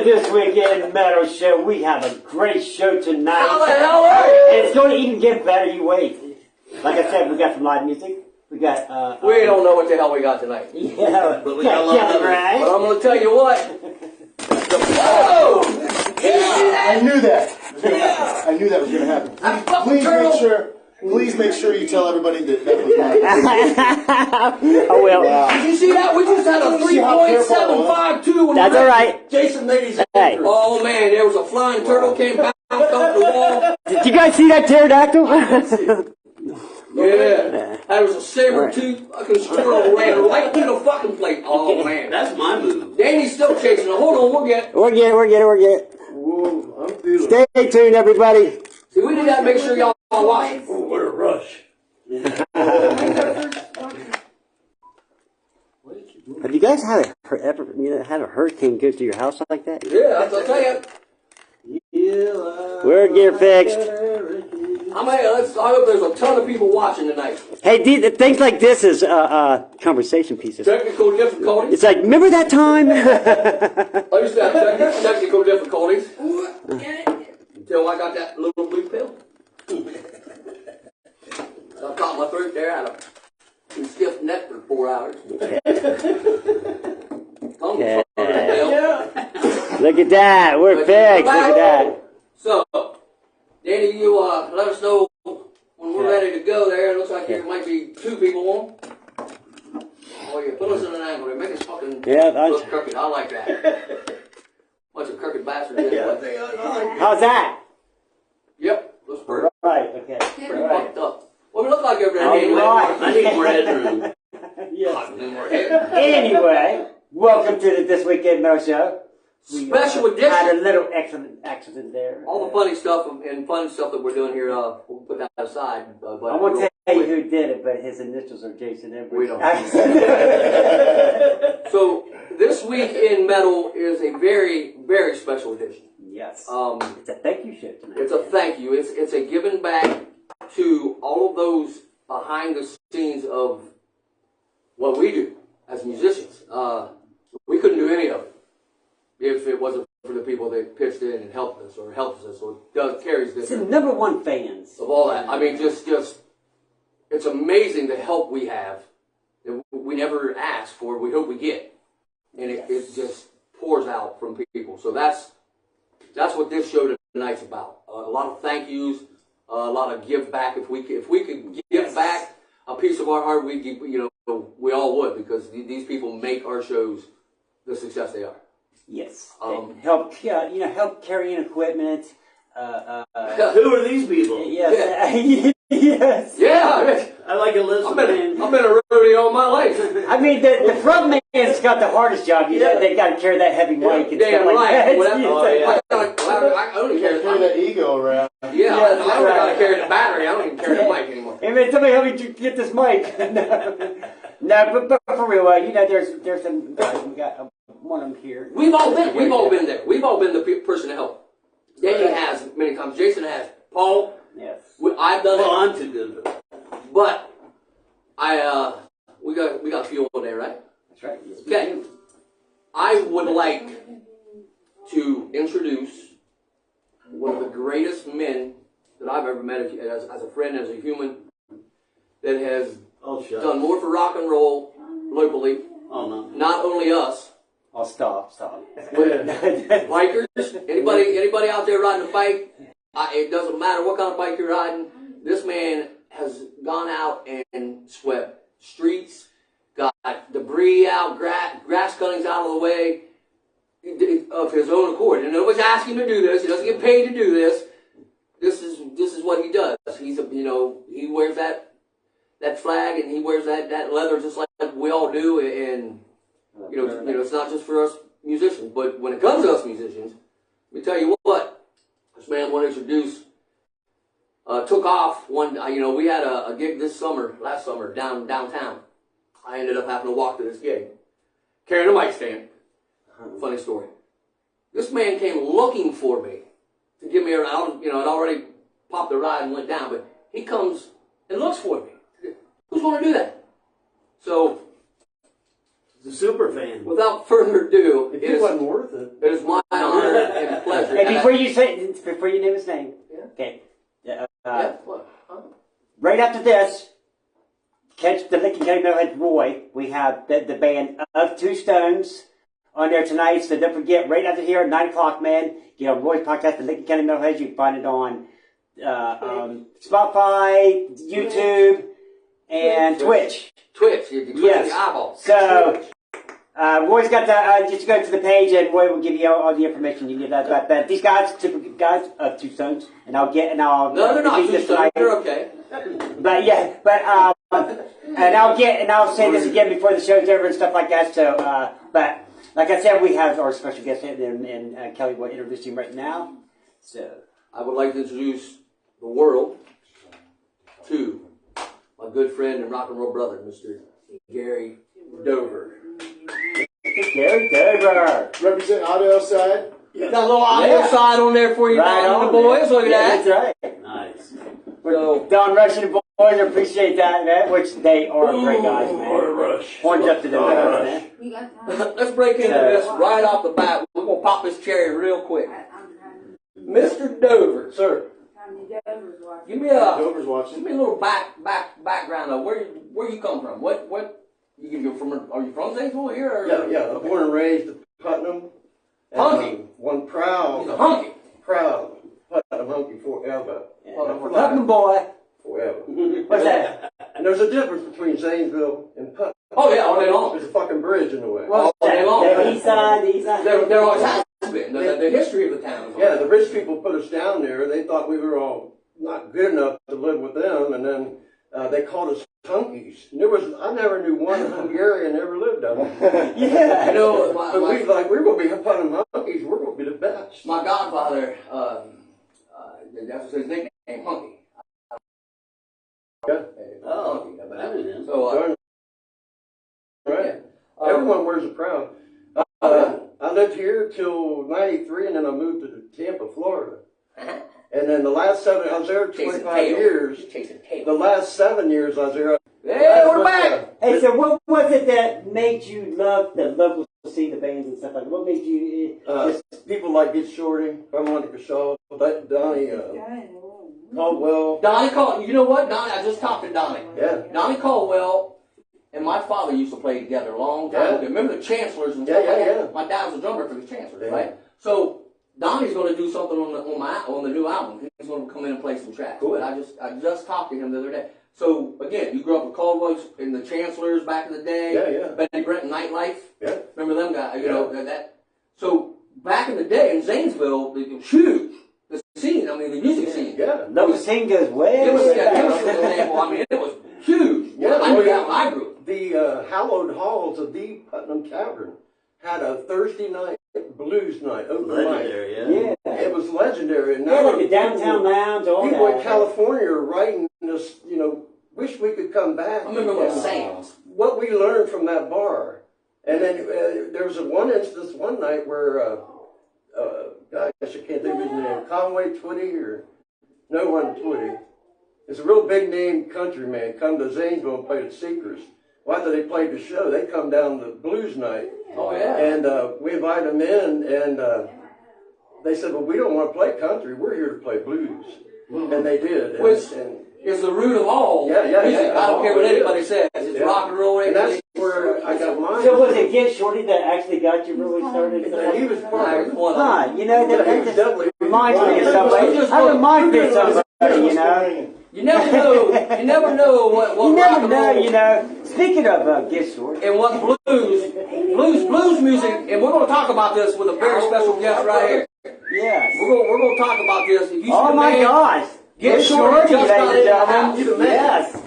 This Weekend Metal Show. We have a great show tonight. How the hell are you? And it's going to even get better, you wait. Like I said, we got some live music. We got, we don't know what the hell we got tonight. Yeah, but we got a lot of it, right? But I'm going to tell you what. Whoa! I knew that. I knew that was going to happen. Please make sure you tell everybody that was mine. Oh, well. Wow. Did you see that? We just had a 3.752. That's all right. Jason made his entry. Oh, man, there was a flying turtle came bounced off the wall. Did you guys see that pterodactyl? Yeah. That was a saber-tooth fucking squirrel ran right through the fucking plate. Oh, man. That's my move. Danny's still chasing it. Hold on, we'll get it. We'll get it. Whoa, I'm feeling Stay tuned, everybody. See, we did that to make sure y'all watch it. Oh, what a rush. Have you guys ever had a hurricane go through your house like that? Yeah, I'll tell you. We're getting fixed. I hope there's a ton of people watching tonight. Hey, things like this is conversation pieces. Technical difficulties. It's like, remember that time? I used to have technical difficulties. Until I got that little blue pill. I caught my throat there. I had a stiff neck for 4 hours. Yeah. Look at that. We're fixed. Look at that. So, Danny, you let us know when we're ready to go there. It looks like there might be 2 people on. Oh, yeah. Put us in an angle there. Make us fucking look crooked. I like that. Bunch of crooked bastards. How's that? Yep. Looks pretty. Right, okay. Pretty fucked up. What do we look like over there? I need more headroom. Yes. Anyway, welcome to the This Weekend Metal Show. Special edition. Had a little accident there. All the funny stuff and fun stuff that we're doing here, we'll put that aside. But I won't tell you who did it, but his initials are Jason Edwards. We don't. So, This Week in Metal is a very, very special edition. Yes. It's a thank you show tonight. It's a thank you. It's a giving back to all of those behind the scenes of what we do as musicians. We couldn't do any of it if it wasn't for the people that pitched in and helped us or carries this. It's the #1 fans of all that. I mean, just it's amazing the help we have that we never ask for. We hope we get, and it just pours out from people. So that's what this show tonight's about. A lot of thank yous, a lot of give back. If we could give back a piece of our heart, we all would, because these people make our shows the success they are. Yes. Help carrying equipment. Who are these people? Yes. Yes. Yeah. I like Elizabeth. I've been a rodeo all my life. I mean, the front man's got the hardest job. You know, they got to carry that heavy mic and Damn stuff like right. that. Well, I only You gotta carry that ego around. Yeah, I don't gotta carry the battery. I don't even carry the mic anymore. Hey man, somebody help me get this mic. No, but for real, you know, there's some guys. We got one of them here. We've all been there. We've all been the person to help. Danny has many times. Jason has. Paul. Yes. I've done it. Well, I'm too good for it. But we got a few over there, right? That's right. Yes, Okay. I would like to introduce one of the greatest men that I've ever met as a friend, as a human, that has done more for rock and roll locally. Oh, no. Not only us. Oh, stop. Bikers. Anybody out there riding a bike? It doesn't matter what kind of bike you're riding. This man has gone out and swept streets, got debris out, grass cuttings out of the way of his own accord. And nobody's asking him to do this. He doesn't get paid to do this. This is what he does. He wears that flag and he wears that leather just like we all do. And it's not just for us musicians, but when it comes to us musicians, let me tell you what. This man I want to introduce took off one. We had a gig last summer downtown. I ended up having to walk to this gig, carrying a mic stand. Funny story. This man came looking for me to give me a ride. I'd already popped the ride and went down, but he comes and looks for me. Who's going to do that? So, He's a super fan. without further ado, It wasn't worth it. it is my honor and pleasure. Hey, before you name his name, okay. What? Huh? Right after this, catch the Lincoln County Metalhead Roy. We have the band of Two Stones on there tonight. So don't forget, right after here at 9 o'clock, man, get on Roy's podcast, the Lincoln County Metalhead. You can find it on Spotify, YouTube, and Twitch. You can twitch the eyeballs. So, Roy's got the, just go to the page and Roy will give you all the information you need about that. These guys, typical guys of Two Stones, and I'll. No, they're not Two Stones. They're okay. But and I'll say this again before the show's over and stuff like that. So, but like I said, we have our special guest and Kelly will introduce him right now. So, I would like to introduce the world to my good friend and rock and roll brother, Mr. Gary Dover. Gary Dover. Represent audio side. Got a little audio side on there for you, Right Don and the on, boys. Look at that. That's right. Nice. So, Don Rush and the boys appreciate that, man, which they are great guys, man. Rush. Horns up to them, Rush. man. Let's break into this right off the bat. We're going to pop this cherry real quick. Mr. Dover. Sir. Give me Dover's watching. Give me a little background of where you come from. What you from? Are you from Zanesville here? Or? Yeah. I'm born and raised in Putnam. Hunky. One He's a proud hunky. Putnam hunky forever. Putnam boy. Forever. What's that? And there's a difference between Zanesville and Putnam. Oh yeah, all day long. There's a fucking bridge in the way. All day long. The east side, the east side. There always has been. The history of the town. Yeah, the rich people put us down there. They thought we were all not good enough to live with them, and then they called us hunkies. And I never knew one Hungarian ever lived down there. Yeah. You know, But we're going to be Putnam hunkies. We're going to be the best. my godfather, that's his nickname, Hunky. Yeah. Oh, Hunky. that was him. So, Right. yeah. Everyone wears a crown. I lived here till '93, and then I moved to Tampa, Florida. And then the last 7, I was there 25 years. Chasing tail. The last 7 years I was there. Hey, we're back. Hey, so what was it that made you love the local scene, the bands and stuff like that? What made you People like Git Shorty, Harmonica Shaw, Donnie Caldwell. Donnie you know what? Donnie, I just talked to Donnie. Yeah. Donnie Caldwell and my father used to play together a long time ago. Remember the Chancellors and stuff like that? Yeah. My dad was a drummer for the Chancellors, Yeah. right? So Donnie's going to do something on the new album. He's going to come in and play some tracks. Cool. But I just talked to him the other day. So again, you grew up with Caldwell and the Chancellors back in the day. Yeah. Benny Brent and Nightlife. Yeah. Remember them guys? You know that. So back in the day in Zanesville, it was huge. The scene, I mean, the music scene. Yeah. local scene goes way It was, back. I mean, it was huge. I knew how I grew up. The hallowed halls of the Putnam Tavern had a Thursday night blues night, open mic. Legendary, yeah. Yeah. It was legendary. And Yeah, now like the downtown lounge, all people that. in California are writing us, wish we could come back. I remember what Sam's. What we learned from that bar. And then there was one instance one night where, gosh, I can't think of his name, Conway Twitty or no one Twitty. It's a real big name country man, come to Zanesville and played at Seekers. Well, after they played the show, they come down to blues night. Oh, yeah. And we invited them in, and they said, well, we don't want to play country. We're here to play blues. And they did. Which is the root of all music. I don't care what anybody says. It's rock and roll. And that's where I got mine. So was it Git Shorty that actually got you really started? He was part of it. Huh, you know, that He was definitely reminds me of somebody. That reminds me of somebody, you know. You never know. You never know what You rock never and know, roll you know. Speaking of Git Shorty. and what blues music. And we're going to talk about this with a very special guest right here. Yes. We're going to talk about this. If you Oh see my the man, gosh. Git Shorty just got in the house. Yes.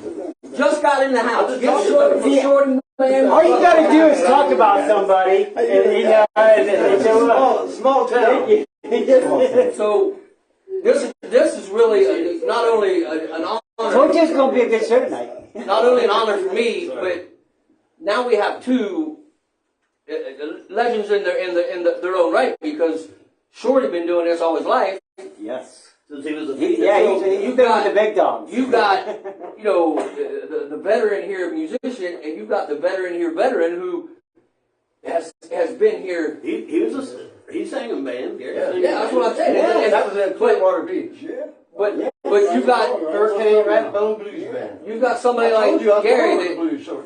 Just got in the house. Git Shorty for Shorty man. All you gotta do is talk about somebody, and you know, and show up. small town. So this is really not only an honor. So it's just gonna be a good show tonight. Not only an honor for me, but now we have two legends in their own right, because Shorty been doing this all his life. Yes. Since he was a He's been with the big dogs. You've got, the veteran here musician, and you've got the veteran here veteran who has been here. He sang in band. Yeah, that's what I'm saying. Yeah, And that was in Clearwater Beach. But you've got Hurricane Rathbone Blues Band. you've got somebody I like told you I was born Gary with that. blues, so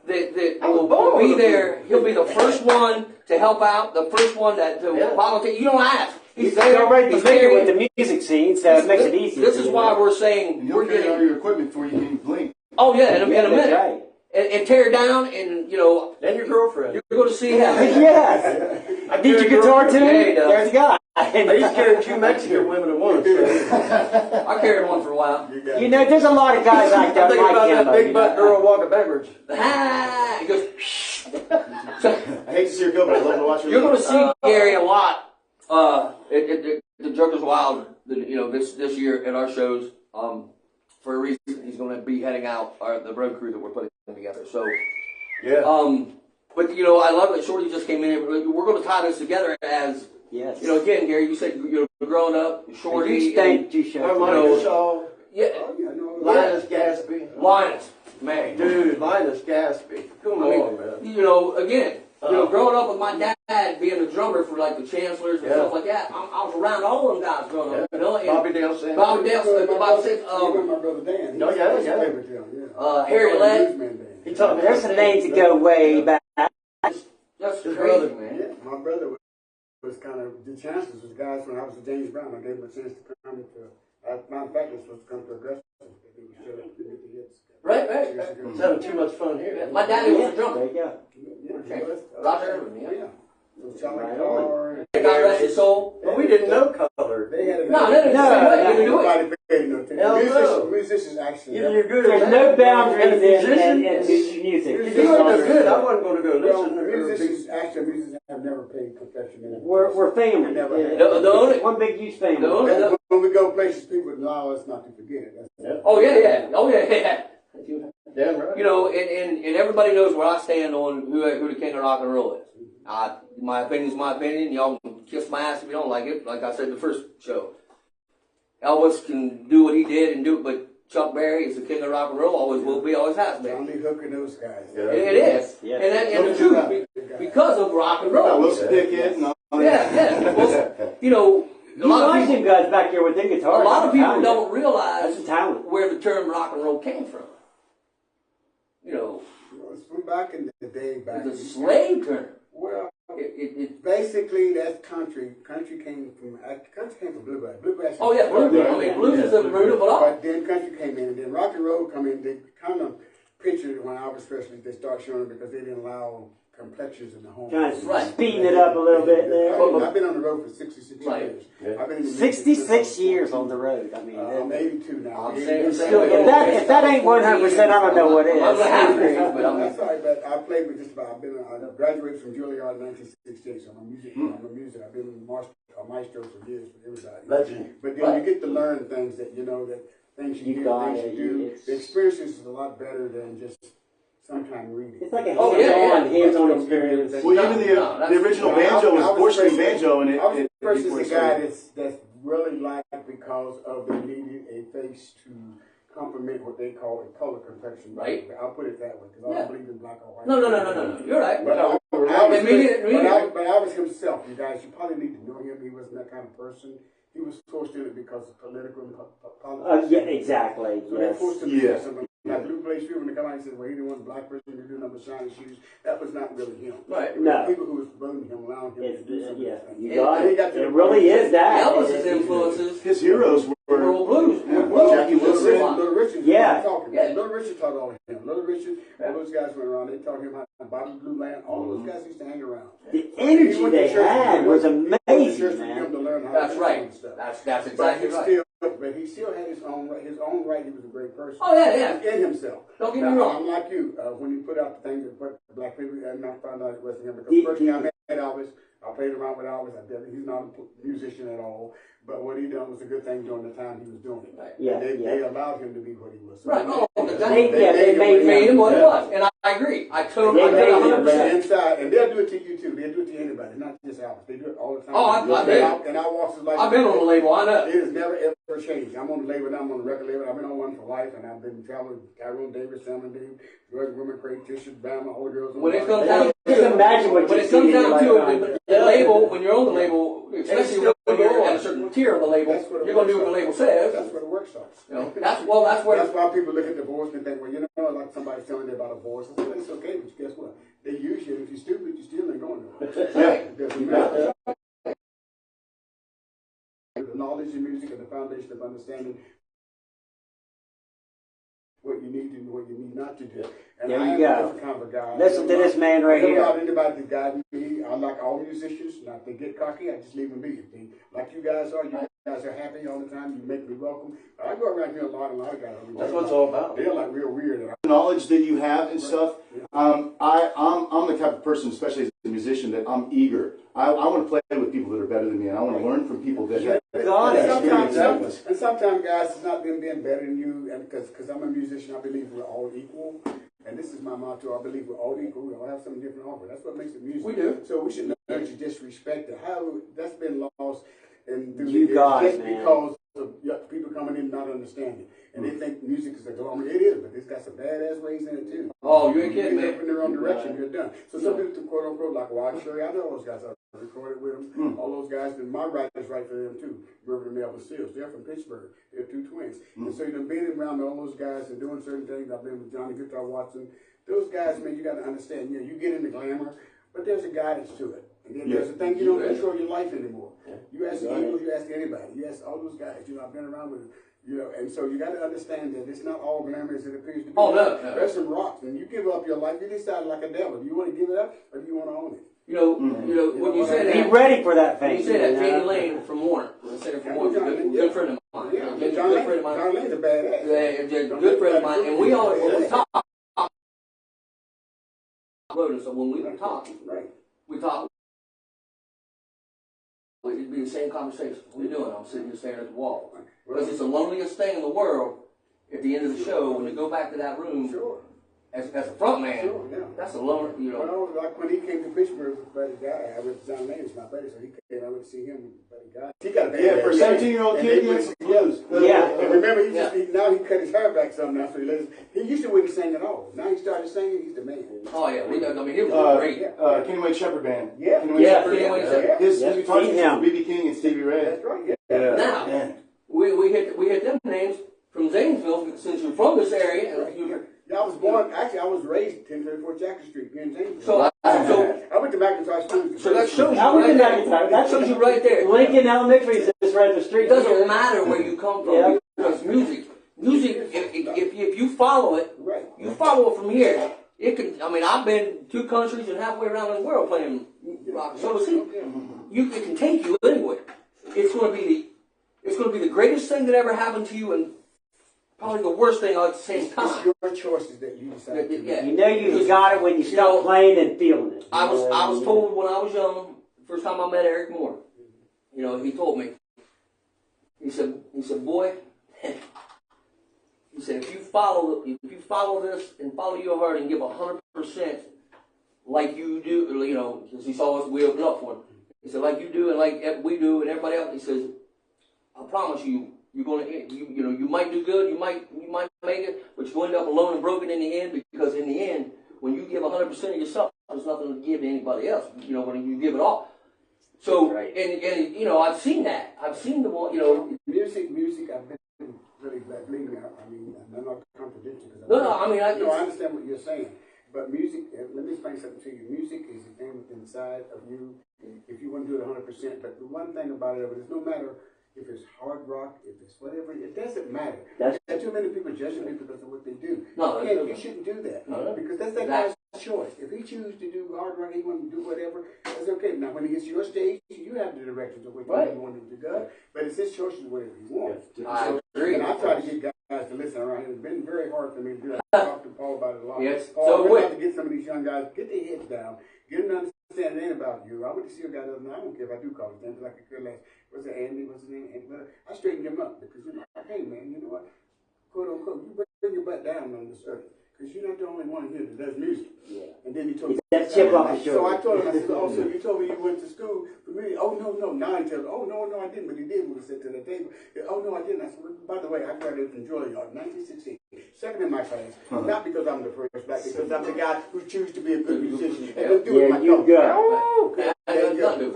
That I was will born be with there. He'll be the first one to help out, the first one to volunteer. You don't ask. He's there. already He's familiar there. with the music scene, so it makes it easy. This is why we're saying You'll we're get all getting. your equipment before you can even blink. Oh yeah, in a minute. That's right. And tear it down, and and your girlfriend. you're going to see how. Yes. I need your guitar too. Yeah, he does. There's a guy. I used to carry 2 Mexican women at once. So. I carried one for a while. You know, there's a lot of guys like I'm that. thinking about that big you butt know. girl walking backwards. It goes. I hate to see her go, but I love to watch her. You're going to see Gary a lot. At the Joker's Wild, this year at our shows. For a reason, he's going to be heading out the road crew that we're putting together. So, Yeah. but I love that Shorty just came in. We're going to tie this together as Yes. again, Gary, you said growing up, Shorty, You stank, you show. Harmonica Shaw, yeah, Linus Gaspy. Linus, man, Dude, Linus Gaspy. Come on, man. Again, growing up with my dad being a drummer for like the Chancellors and stuff like that, I was around all them guys growing up. And Bobby Dale Sanders. Bobby Dale, Bobby Sanders, my brother Dan. Oh, yeah. Harry Lett. He taught me. There's some names that go way back. That's His crazy, brother. man. Yeah, my brother was kind of the chancellors was guys when I was at James Brown. I gave him a chance to come to. Matter of fact, he was supposed to come to Augusta. He was still at the hits. Right. He's having too much fun here. My daddy was a There drummer. you go. Yeah, he was. Roger Irvin, yeah. Yeah. So Charlie Carr. God rest his soul. But we didn't know color. They had a No, they didn't do it. Nobody paid no attention. Hell no. Musicians actually. Either you're good There's or no bad. boundaries And in musicians- music. If you weren't no good, I wasn't going to go Well, listen. musicians have never paid professional. We're family. Never Yeah. had. The only- One big huge family. the only- And when we go places, people allow us not to forget it. Oh yeah. Damn right. And everybody knows where I stand on who the king of rock and roll is. My opinion is my opinion. Y'all can kiss my ass if you don't like it. Like I said the first show, Elvis can do what he did and do it, but Chuck Berry is the king of rock and roll. Always will be. Always has been. Johnny Hooker, those guys. Yeah. It is. Yes. And the truth, because of rock and roll. Wilson Pickett and all that. Yeah. Well, You a lot of watch people. them guys back there with their A guitars. lot of people I'm telling don't you. realize That's a talent. where the term rock and roll came from. It's from back in the day, back. The slave term. Well, It basically that's country. Country came from bluegrass. Bluegrass. Oh yeah, blues. I mean, blues is the root of it all. But then country came in, and then rock and roll come in. They kind of pictured it when Elvis Presley they start showing it because they didn't allow complexions in the home. Kind of Right. speeding it up a little bit there. I've been on the road for 66 Right. years. Yeah. I've been in the 66 years on the road. I mean, I'm 82 now. I'm saying- if that ain't 100%, I don't know what is. I'm half crazy, but That's all right, but I played with just about. I graduated from Juilliard in 1968, so I'm a music. I've been a maestro for years for everybody. Legend. But then you get to learn things that that things you hear, got things it. you do. It's- The experience is a lot better than just sometime reading. It's like a Oh, yeah, hands-on experience. Well, even the original banjo was porcelain banjo, and I was it the person, before the it guy started. that's really liked because of they needed a face to complement what they call a color complexion. Right. I'll put it that way because I Yeah. don't believe in black or white. No. You're right. But I was himself, you guys. You probably need to know him. He wasn't that kind of person. He was forced in it because of political and politics. Yeah, exactly. So they Yes. forced him to Yeah. do something. Like Blue Blaze Fuel, when they come out and said, well, he didn't want a black person to do number shiny shoes. That was not really him. Right. It was No. people who was promoting him, allowing him It's, to do something. yeah, you And got he it. got to It the really point- is that. Elvis's influences His heroes were were blues. Yeah. Blues. Jackie Wilson. Little Richard, Yeah. talking. Yeah. Little Richard taught all of him. Little Richard, all those guys went around. They taught him how to Bobby Blue Land. All those guys used to hang around. The energy they had was amazing, man. To learn how That's to do right. stuff. That's But exactly he right. still, but he still had his own right. His own right. He was a great person. Oh, yeah. In himself. Don't get me Now, wrong. I'm like you. When you put out the things that put black people, and I found out it wasn't him. Because The- first thing I met Elvis, I played around with Elvis. He's not a musician at all. But what he done was a good thing during the time he was doing it. Right. Yeah, They yeah. allowed him to be what he was. So Right. Oh, they exactly. They Made him what he Yeah. was. And I agree. I totally They made him 100%. Inside, and they'll do it to you too. They'll do it to anybody, not just Elvis. They do it all the time. Oh, I've been. And I walk his life. I've been on the label. I know. It has never ever changed. I'm on the label now. I'm on the record label. I've been on one for life, and I've been traveling with Tyrone Davis, Salmon Dave, George Women, Craig Tisha, Bama, all the girls. When it comes Just down to imagine what when you it comes see in down your to lifetime. it, the label, when you're on the label, especially when you're at a certain tier of the label, That's what it you're going to do works what the label on. says. That's where the work starts. You know, that's where. That's why people look at divorce and think, well, like somebody's telling you about a divorce. I said, well, it's okay, but guess what? They use you, and if you're stupid, you still ain't going nowhere. Right. Doesn't matter. The knowledge of music and the foundation of understanding what you need to do and what you need not to do. And There I you am go. a different kind of a guy. Listen to this man right I don't here. allow anybody to guide me. I like all musicians. Now, if they get cocky, I just leave them be. If they, like you guys are happy all the time. You make me welcome. I go around here a lot of guys. That's what it's all about. They're like real weird. And The knowledge that you have and stuff. I'm the type of person, especially as a musician, that I'm eager. I want to play with people that are better than me, and I want to learn from people that have God, experience. And sometimes, guys, it's not them being better than you, and because I'm a musician, I believe we're all equal. And this is my motto. I believe we're all equal. We all have something different to offer. That's what makes it music. We do. So we should learn to disrespect it. How that's been lost and through You the years guys, just man. because of people coming in not understanding. And they think music is a glamour. It is, but it's got some badass ways in it too. Oh, you ain't kidding, You man. get up in the wrong direction, you're done. So some people, quote unquote, like Wild Cherry, I know those guys. I recorded with them. All those guys, and my writers write for them too. Reverend Melvin Seals. They're from Pittsburgh. They're two twins. And so you've been around all those guys and doing certain things. I've been with Johnny Guitar Watson. Those guys, man, you got to understand. You get into glamour, but there's a guidance to it. And then there's a thing you don't control your life anymore. You ask the Eagles, you ask anybody, you ask all those guys. I've been around with them. And so you got to understand that it's not all glamour as it appears to be. Oh, no. There's some rocks, and you give up your life. You decide like a devil. Do you want to give it up, or do you want to own it? You know, when you say Be that, ready for that when thing. you say that, you know? Janie Lane from Warner, the singer from Warner, good friend of mine. Yeah, Good John friend of mine. John Lane's a badass. Yeah, good friend of mine, and we always when we talk. So when we talk, Right. we talk. It'd be the same conversation. What are you doing? I'm sitting here staring at the wall. Because it's the loneliest thing in the world. At the end of the show, when you go back to that room, Sure. as a front man, Sure, yeah. that's a loner. Well, like when he came to Pittsburgh with Buddy Guy, I went to John Lane, was my buddy, so he came. I went to see him with Buddy Guy. He got a bad Yeah, for a 17-year-old and kid, they he put had it some together. blues. Yeah. And remember, now he cut his hair back some now, so he used to wouldn't sing at all. Now he started singing. He's the man. Oh yeah, he was great. Kenny Wayne Shepherd Band. Yeah. Kenny Wayne Yeah, Shepherd. Kenny Wayne Yeah. Shepherd. His Yeah, guitars seen him. were B.B. King and Stevie Ray. That's right. Yeah. Yeah. Now Man. we hit them names from Zanesville since you're from this area. And Yeah, I was born. Actually, I was raised 1034 Jackson Street here in Janesville. so I went to McIntosh School. so that shows you I went to right McIntyre. there. That shows you right there. Lincoln Elementary is just right up the street. It doesn't matter where you come from Yeah. because music, if you follow it, Right. you follow it from here. it can. I mean, I've been 2 countries and halfway around the world playing rock. So is he. It can take you anywhere. It's going to be the greatest thing that ever happened to you, and probably the worst thing at the same time. It's your choices that you decide to Yeah. make. You know you got it when you start playing and feeling it. I was told when I was young, first time I met Eric Moore, you know, he told me, he said, boy, he said, if you follow this and follow your heart and give 100% like you do, you know, because he saw us, we opened up for him. He said, like you do and like we do and everybody else, he says, I promise you, you're gonna, you know, you might do good, you might make it, but you're going to end up alone and broken in the end, because in the end, when you give 100% of yourself, there's nothing to give to anybody else. You know, when you give it all. So, right. and you know, I've seen that. I've seen the one, you know. Music, I've been really glad. Believe me, I mean, I'm not contradicting. I understand what you're saying. But music, let me explain something to you. Music is a thing inside of you. If you want to do it 100%, but the one thing about it is no matter if it's hard rock, if it's whatever, it doesn't matter. There's too many people judging people because of what they do. No, you shouldn't do that. Because that's that guy's choice. If he chooses to do hard rock, he wants to do whatever, that's okay. Now, when he gets your stage, you have the directions of what you want him to go. But it's his choice to do whatever he wants. I agree. And I try to get guys to listen around here. It's been very hard for me to do that. I talked to Paul about it a lot. Yes. Paul, we're about to get some of these young guys, get their heads down, get them to understand it ain't about you. I went to see a guy the other night. I don't care if I do call his name, like I could last. What's it, Andy? What's his name? I straightened him up because, you know, hey, man, you know what? Quote unquote, you bring your butt down on this earth. Because you're not the only one here that does music. Yeah. And then he told me that chip off his So I shoulder. told him, I said, oh, so you told me you went to school for me. Oh, no. Now he tells me, oh, no, I didn't. But he did when we sat to the table. Oh, no, I didn't. I said, well, by the way, I graduated from Juilliard, 1968. Second in my class. Not because I'm the first black, because I'm the guy who chooses to be a good musician. And do it my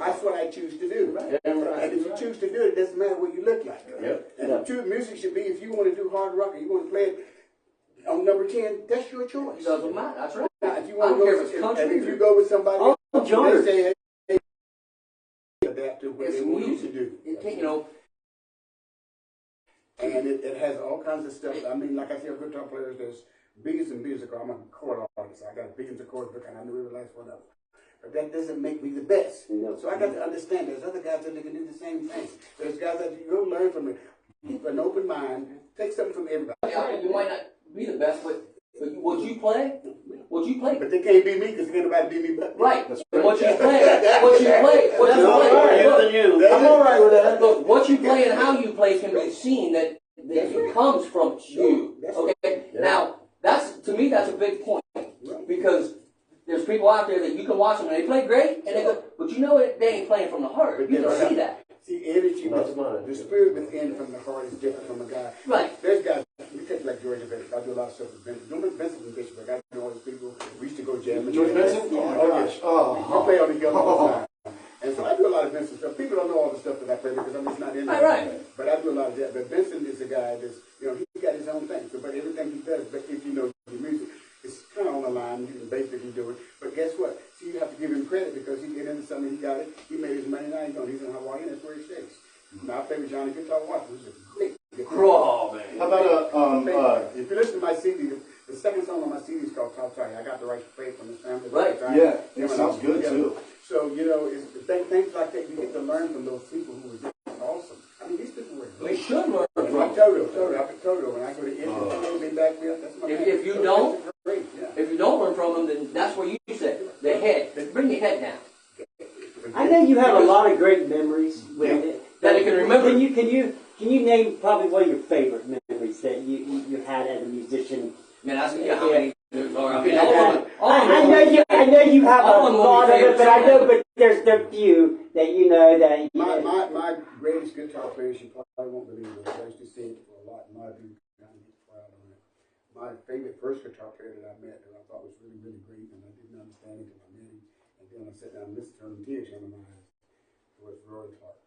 That's what I choose to do. Right? And if you choose to do it, it doesn't matter what you look like. And the true music should be, if you want to do hard rock and you want to play it on number 10, that's your choice. It doesn't matter. That's right. Now, if you want to go with country, and if you go with somebody else, they say, hey, adapt to what they want you to do. You know. And it has all kinds of stuff. I mean, like I said, guitar players, there's billions and billions of chords. I'm a chord artist. I got billions of chords, and I knew every last one of them. But that doesn't make me the best. No. So I got to understand there's other guys that can do the same thing. There's guys that you go learn from it. Keep an open mind. Take something from everybody. Yeah, you might not be the best, but would you play? Would you play? But they can't be me because anybody beat me but me. Right. What you play? I'm all right with that. Look, what you play and how you play can be seen that it comes from you. Okay. Now to me that's a big point because there's people out there that you can watch them and they play great and they go, but you know it, they ain't playing from the heart. You can see that. See, energy, the spirit within from the heart is different from a guy. Right. There's guys, you take like Georgia Benson. I do a lot of stuff with Benson. Don't make Benson from Pittsburgh. I know all these people. We used to go jamming. George Benson? Oh, yes. I play on the young all the time. And so I do a lot of Benson stuff. People don't know all the stuff that I play because I'm just not in there. Right. But I do a lot of that. But Benson is a guy that's, you know, he's got his own thing. So, but everything he does, but if you know the music, it's kind of on the line. You can basically do it. But guess what? See, you have to give him credit because he get into something, he got it. He made his money. Now he's in Hawaii, and that's where he stays. Now I play with Johnny Guitar Watch, who's a great guitar. Oh, man. How about if you listen to my CD, the second song on my CD is called Top Tight. I got the right to play from the family. Right. Yeah, that sounds good too. So, you know, it's things like that, you get to learn from those people who were just awesome. I mean, these people were great. They should learn from Like Toto. When I go to Israel, they back me up. That's my if you don't, if you don't learn from them, then that's where you said the head. Bring your head down. I know you have a lot of great memories with it. That I can remember. Can you name probably one of your favorite memories that you had as a musician? Man, how many? I know you have a lot of it, but there's a few that you know that. My greatest guitar player, you probably won't believe it. I used to sing it for a lot. My people kind of get proud on it. My favorite first guitar player that I met that I thought was really, really great, and I didn't understand it until I met him. And then I sat down and listened to him, tears coming to my eyes. It was Roy Clark.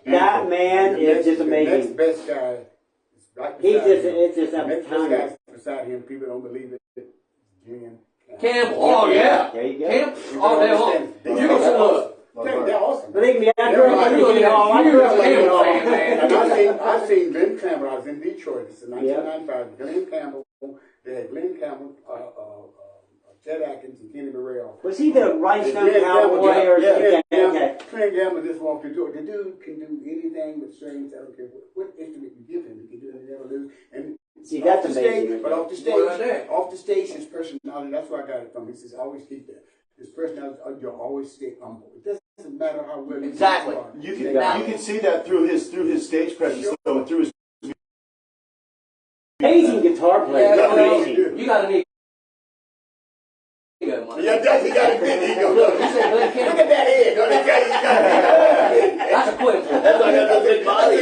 That man is just amazing. The next best guy is right beside it's just him. The next best a guy beside him, people don't believe it. Jim Campbell. Oh, yeah. There you go. Campbell. Oh, they're awesome. You go they're awesome. Believe me, I grew up in Campbell. I've seen Glenn Campbell. I was in Detroit. It's in 1995. Glenn Campbell. They had Glenn Campbell, Chet Atkins, and Kenny Burrell. Was he the Rhinestone Yeah, Cowboy yeah, or yeah, okay? Clint Gamble just walked the door. The dude can do anything with strings. I don't care what instrument you give him. He can do it. He never lose. And See, that's off the amazing. stage, but off the stage, his personality. That's where I got it from. He says, "Always keep that. His personality. You'll always stay humble. It doesn't matter how well Exactly. You can see that through his stage presence, though, and through his Amazing guitar player. Yeah, well, Amazing. you got to need. Ego, Yeah, he got a big ego. Look, you said Glenn Look Campbell. at that head. That's a Quinn. That's why I got no big body.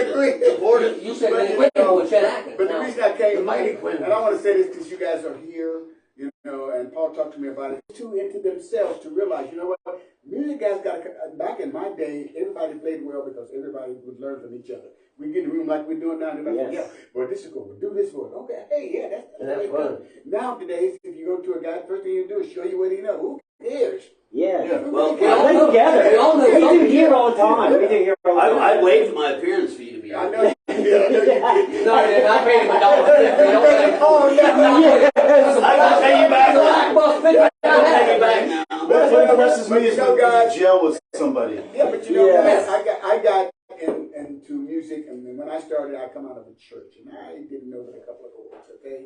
You said Glenn Campbell with Chet Atkins. But the reason I came, Mighty Quinn. and I want to say this because you guys are here, you know, and Paul talked to me about it. Too into themselves to realize, you know what? Music guys got to. Back in my day, everybody played well because everybody would learn from each other. We get in the room like we're doing now, and everybody Yes. yeah, well, this is cool. We'll do this for it. Okay, hey, yeah, that's That's fun. Nowadays, if you go to a guy, first thing you do is show you what he knows. Who cares? Yeah. Well, We all play together. We all know We do something. here all the time. We do here all the time. I wait for my appearance fee to be I here. know. Yeah, I know you did. No, I paid him $1.50. Okay. Oh, yeah. I'll pay you back. $1.50. I'll pay you back now. What impresses me But is you know, when guys- you gel with somebody. Yeah, but you know, Yes. I got into music, and then when I started, I come out of a church, and I didn't know but a couple of chords, okay?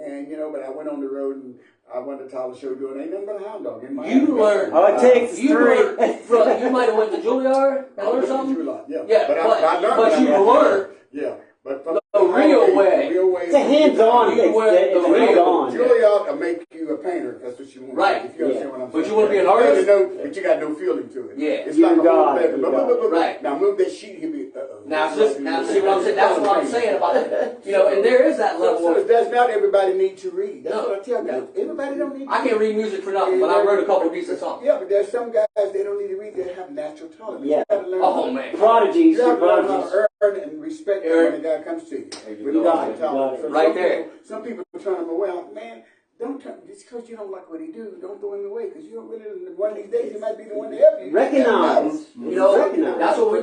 And you know, but I went on the road, and I went to Tyler Show doing ain't nothing but a hound dog. In my You learned. All it takes is You three. learned from. You might have went to Juilliard and learned something. Yeah, Yeah, but I learned. but you learned Yeah, but from the real way. real way. It's a hands-on. You went It's the real- hands-on. Juilliard will make you a painter. That's what you want. Right. If you understand what I'm But saying. you wanna be an artist? But you got no feeling to it. Yeah. It's You like a got whole it, thing. you got it. Right. Now move that sheet. He'll be. Now see what I'm saying. That's what I'm saying about it. You know, and there is that level So of. does not everybody need to read. That's No. what I tell guys. Everybody don't need to I can't read music for nothing, but I wrote a couple of decent songs. Yeah, but there's some guys, they don't need to read. They have natural talent. Yeah. You gotta learn Oh man. Prodigies. You have to learn how Prodigies. to earn and respect Earn. when the guy comes to you. you With go. natural Got it, talent. got it. So Right some there. people- Some people turn him away. Like, man, don't turn, just because you don't like what he do, don't throw him away. Because you don't really, one of these days, he might be the one to help you. Recognize. You know, Recognize. that's what we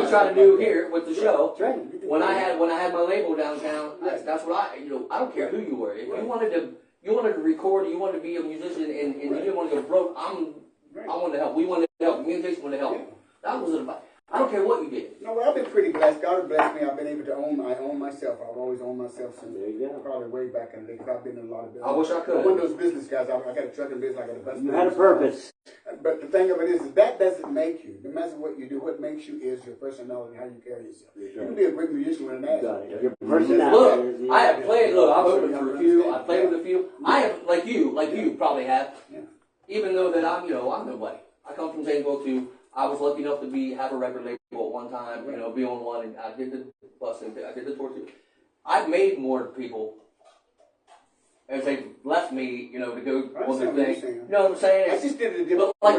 try to do here with the show. That's right. When I had my label downtown, that's what I don't care who you were. If you wanted to record, you wanted to be a musician, and you didn't want to go broke. I wanted to help. We wanted to help. Me and Jason wanted to help. That was it about. I don't care what you did. No, well, I've been pretty blessed. God has blessed me. I've been able to own myself. I've always owned myself since There you go. probably way back in the day. Because I've been in a lot of business. I wish I could. I'm one of those business guys. I got a trucking business. I got a bus You had a business. purpose. But the thing of it is that doesn't make you. No matter what you do, what makes you is your personality, how you carry yourself. You can be a great musician with an ass. Got it. Your Look, personality. I have played. Look, I've opened for a few. I played with a few. I have, like you probably have. Yeah. Even though that I'm nobody. I come from Zanesville too. I was lucky enough to have a record label at one time. You know, be on one, and I did the busing. I did the tour too. I've made more people as they left me, to go I on their understand what you're thing. saying. You know what I'm saying? I just did it a But different like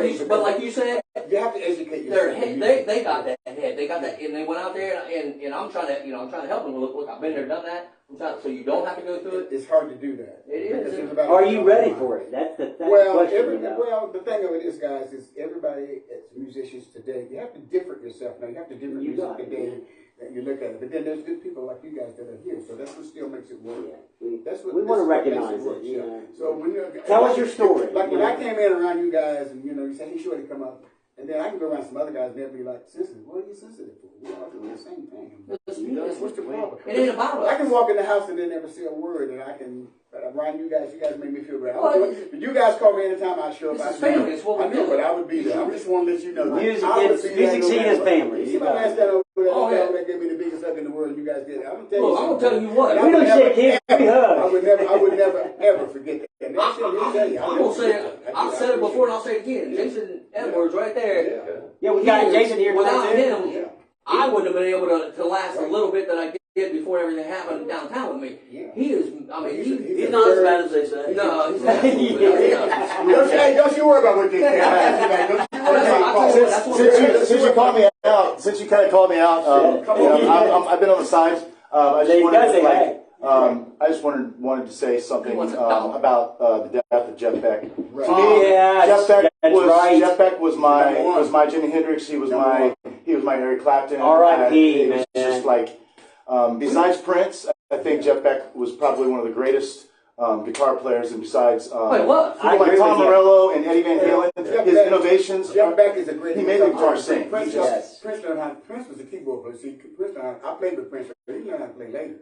way. you said, You have to educate their yourself. head, they got that head. They got that, and they went out there, and I'm trying to help them. Look, I've been there, done that. I'm trying, so you don't have to go through it. It's hard to do that. It is. Because it's about- Are you ready for it? That's the Well, question. the thing of it is, guys, is everybody as musicians today, you have to different yourself. Now, you have to different You music got it, today that you look at it. But then there's good people like you guys that are here, so that's what still makes it work. We That's what we this want to is what makes recognize work, it. Yeah. So when you Tell us your story. Like when Yeah. I came in around you guys, and you say, "Hey, Shorty, come up," and then I can go around some other guys, and they'll be like, "Sensitive? What are you sensitive for? We all doing the same thing." What's the problem? It ain't about us. I can walk in the house and they never say a word, and I can. But around you guys make me feel great. Well, But you guys call me anytime I show up. This is I know. family. It's what we I know, do. but I would be there. I just want to let you know. Music I would is- be there music no scene matter is what. family. You see You my got man it. stand over there Oh, yeah. that gave me the biggest hug in the world, and you guys did it. I'm gonna tell you. Look, I'm gonna tell you what. And We I don't would shake never- hands, we hug. I would never ever forget that. And that's it. He'll tell you. I'm gonna say it. I've said it before, and I'll say it again. Jason Edwards, right there. Yeah, we got Jason here Without today, too. him, Yeah. I wouldn't have been able to last a little bit that I did before everything happened downtown with me. Yeah. He is. I mean, He's not as bad as they say. No, he's not. Don't you worry about what they say. Don't you worry about it. That's what Since you called me out, since you kind of called me out, I've been on the sides. I They just wanted got to, say, I just wanted to say something He wants a dollar. about the death of Jeff Beck. Right. To me, Yeah, Jeff Beck that's was right. Jeff Beck was my Number one. Jimi Hendrix. He was Number my Eric Clapton. R.I.P., It was man. just like besides Prince, I think Jeff Beck was probably one of the greatest guitar players, and besides Wait, what? people like Tom Morello and Eddie Van Halen, his innovations. Jeff Beck is a great. He made the guitar sing. Prince, Yes. Prince was a keyboard player. See, I played with Prince, but he learned how to play later.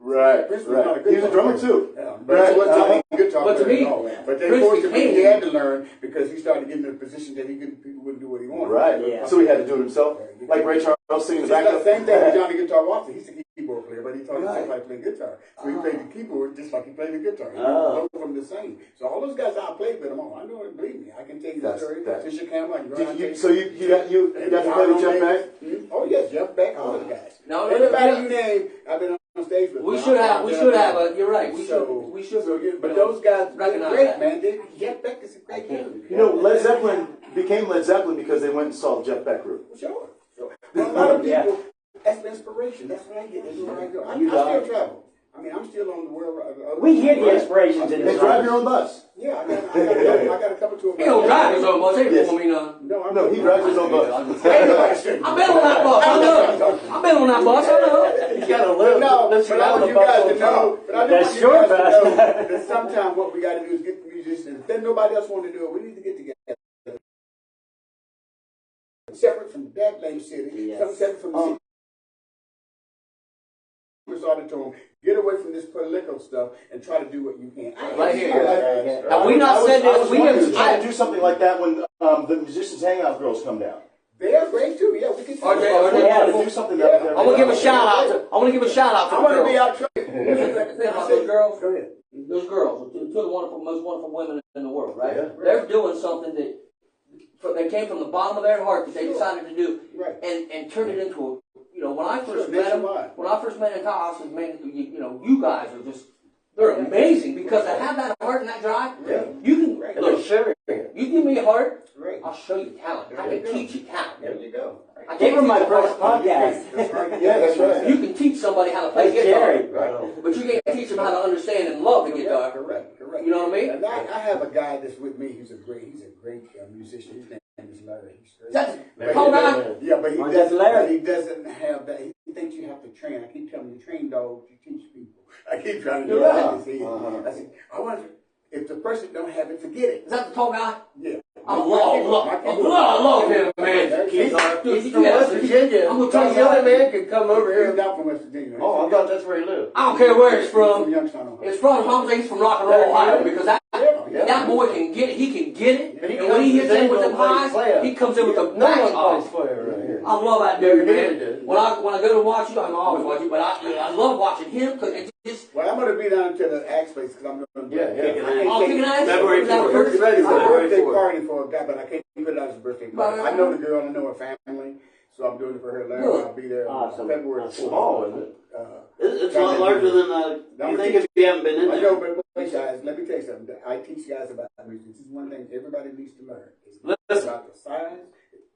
Right, Prince was not a right. good He was a drummer player. too. Yeah, but Right. he wasn't a guitar But to player me, at all. But they Prince forced him. became- He had to learn because he started getting in a position that people wouldn't do what he wanted. Right. Yeah. So he had to do it himself, like Ray Charles singing the backup. Same thing with Johnny Guitar Watson. He's a keyboard player, but he taught himself how to play guitar. So he played the keyboard just like he played the guitar. Oh. Both of them the same. So all those guys I played with them all. I know it. Believe me, I can tell you the That's- story. that- Fisher Campbell. I can go Did out you, and so you got to play with Jeff Beck? Oh yes, Jeff Beck, all the guys. No, Everybody you name, I've been on stage with. We them. should have. You're right. So, We should. but those guys, they're recognize great, that. man. Jeff Beck is a great dude. You know, Led Zeppelin became Led Zeppelin because they went and saw the Jeff Beck group. Sure. Well, a lot of Yeah. people, that's inspiration. That's what I get. That's where I go. I You still got it. travel. I mean, I'm still on the world. We hear the inspirations in And this drive song. your own bus. Yeah, I got a couple to. He don't drive his own bus. He Yes. don't want me none. No, he drives his own bus. I've been on that bus. I know. I've been on that bus. I know. He's got to live. No, Let's but I on want the you bus guys on to top. know. But I That's want you short guys to bus. know that sometimes what we got to do is get the musicians. If then nobody else want to do it, we need to get together. Separate from that lame city. Yes. Something separate from the city. Auditorium. Get away from this political stuff and try to do what you can. Right here. Guys. Now, we not said I this. was We wondering didn't to try to try. do something like that when the musicians hangout girls come down. They are great too. Yeah, we can. Are they- I are they- want to do something that. I'm gonna give a shout out to. I want to give a shout out to I the want to girls. be out. Think about those girls. Go ahead. Those girls, two of the most wonderful women in the world, right? Yeah. They're doing something that they came from the bottom of their heart that they decided to do, Right. and turn it into a. You know, when I first Sure, met them, nationwide. when I first met in college, I said, man, you guys are just. They're amazing because to have that heart and that drive, Yeah. you can Right. look. Sure. You give me a heart, Right. I'll show you talent. I There you can go. teach you talent. There you go. I They can't were my teach you first heart. podcast. That's right. Yeah, that's right. You can teach somebody how to play That's guitar, Jerry. Right. but you can't teach them how to understand and love the guitar. Correct. You know what I mean? And I have a guy that's with me. He's a great musician. His name is Larry. He's great. That's But hold he on. doesn't- Yeah, but he Oh, that's doesn't. Larry. But he doesn't have that. He thinks you have to train. I keep telling you, train dogs. You teach people. I keep trying to do Yeah. that. I said, I want. If the person don't have it, forget it. Is that the tall guy? Yeah. I love him, man. He's Dude, from yeah, West Virginia. I'm gonna tell you The other something. man could come over He's here. not from West Virginia. Oh, I thought that's where he lived. I don't care where it's He's from from. Youngstown, Ohio. It's from. I'm saying he's from Rock and Roll, Ohio, because Yeah. that boy can get it. He can get it. But he And when he comes hits to in with Zane them plays highs, player. he comes in with the No back. one Oh, plays player right here. I love that dude, Yeah, man. he did. When I go to watch you, I'm always watching. But I love watching him because it just. Well, I'm going to be down to the Axe place because I'm going to. Yeah, yeah. Oh, kicking ass. February Is that 4th. first? Ready It's a for it. birthday party for a guy, but I can't put it out as a birthday party. Right. I know the girl, I know her family, so I'm doing it for her. Larry, Good. I'll be there on Awesome. February 4th. Small, isn't it? It's a lot larger than you think if you haven't been in I know, there. but wait, guys, let me tell you something. I teach guys about music. This is one thing everybody needs to learn. It's not Listen. about the size.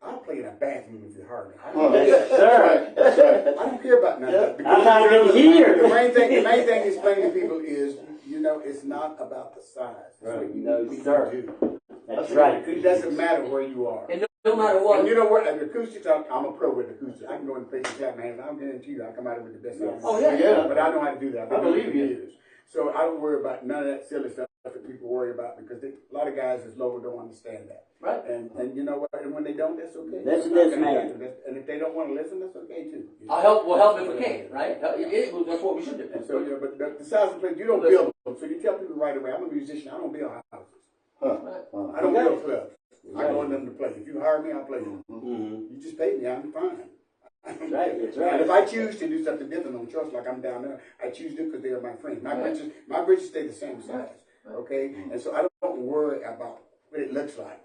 I'll play in a bathroom if you hire me. Yes, sir. I don't care about none of that. because I'm not even here. The main thing to explain to people is, it's not about the size. It's Right. what you No, need sir. to do. That's right. It doesn't matter where you are. And no matter what. And you know what? At acoustics, I'm a pro with acoustics. I can go and play some tap hands. I'm guarantee you, I come out with the best sound. Oh, yeah. Yeah. But I know how to do that. I've been I doing it believe for you. years. So I don't worry about none of that silly stuff that people worry about because a lot of guys that's lower don't understand that. Right. And you know what? And when they don't, that's okay. Listen I'm not to this gonna man. judge them. And if they don't want to listen, that's okay too. We'll help if we can, right? That's what we should do. And so, but the size of the place, you don't build them. So you tell people right away, I'm a musician. I don't build houses. I don't build clubs. I want them to play. If you hire me, I'll play them. Mm-hmm. You just pay me, I'm fine. That's right. That's And right. if I choose to do something different on trust, like I'm down there, I choose to because they are my friends. My bridges stay the same size. Okay? And so I don't worry about what it looks like.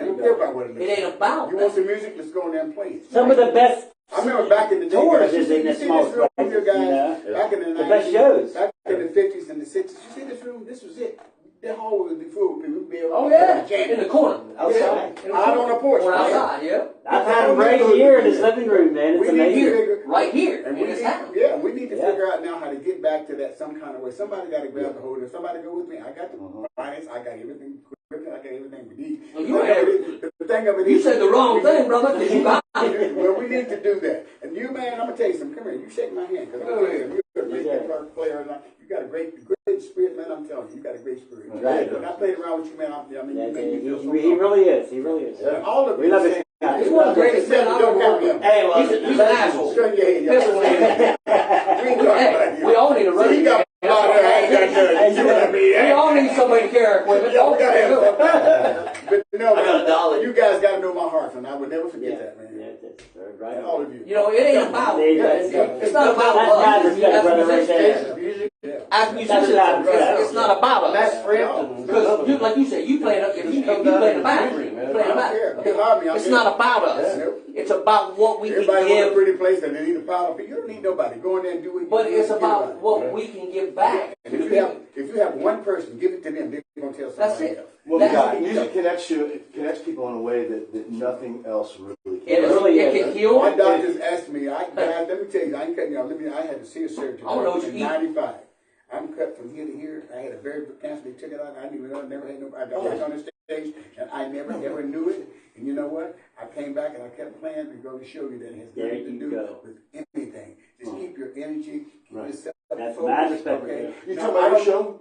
I don't care about what it looks It like. ain't about You want some music? Let's go in there and play it. Some of the best I remember back in the day, tours guys, is in you the see small this room places, here, guys, you know? back in the The 90s, best shows. back in the 50s and the 60s. You see this room? This was it. The hall would be full with people. We'd be able Oh to yeah, jam. in the corner, Outside. In the Out corner. on the porch, Or man. outside, yeah. I've had him right here in his living room, man. It's We need to amazing. figure- Right here, And in we his need, house. yeah, we need to Yeah. figure out now how to get back to that some kind of way. Somebody got to grab the hold of it. Somebody go with me. I got the finance. I got everything. I got everything we need. Well, you ain't The thing of it You is, said the wrong thing, brother, because you got well, we need to do that. And you, man, I'm gonna tell you something. Come here. You shake my hand because I'm gonna tell you, you're a great guitar player. And you got a great spirit, man. I'm right. When I played around with you, man, I mean, you make me feel so He really is. He really is. And all of We you love say- this guy. He's one of the greatest men I've ever worked with. Hey, well, He's an asshole. Straight your head, Piss y'all. on him. We ain't talking about you. We all need a See, he got road. out there, I ain't got none. You see what I mean? We all need somebody to carry equipment. Yeah, we gotta have something. But no, I got a dollar. you guys gotta know my heart, and I would never forget that, man. Yeah, that's right. All of you. You know, it ain't about. It's not about That's us. not respect, As brother, right musicians, there. Music, yeah. as musicians, not respect. it's not about us. That's Frampton. Because, like you said, you play if you play in the back, you play in the I don't care. back. Just hire me, I'm It's here. not about us. Yeah. It's about what we can Everybody want a give. pretty place and they need a pile of people. You don't need nobody. Go in there and do what you But do it's and about get it. what we can give back. And if you have one person, give it to them. They're gonna tell somebody That's it. else. Well, That's- music connects people in a way that nothing else really It can. really it is. can heal. My doctors asked me, guys, let me tell you, I ain't cutting you off. I had to see a surgeon I wanna know what you in eat. 95. I'm cut from here to here. I had a very good cancer. They took it out. I didn't even know. I never had no. I was on the stage, and I never knew it. And you know what? I came back and I kept playing to go to show you that it has There nothing to you do go. with anything. Just keep your energy, keep Right. yourself That's focused. my respect. Okay. You Now, talking about I your don't- show?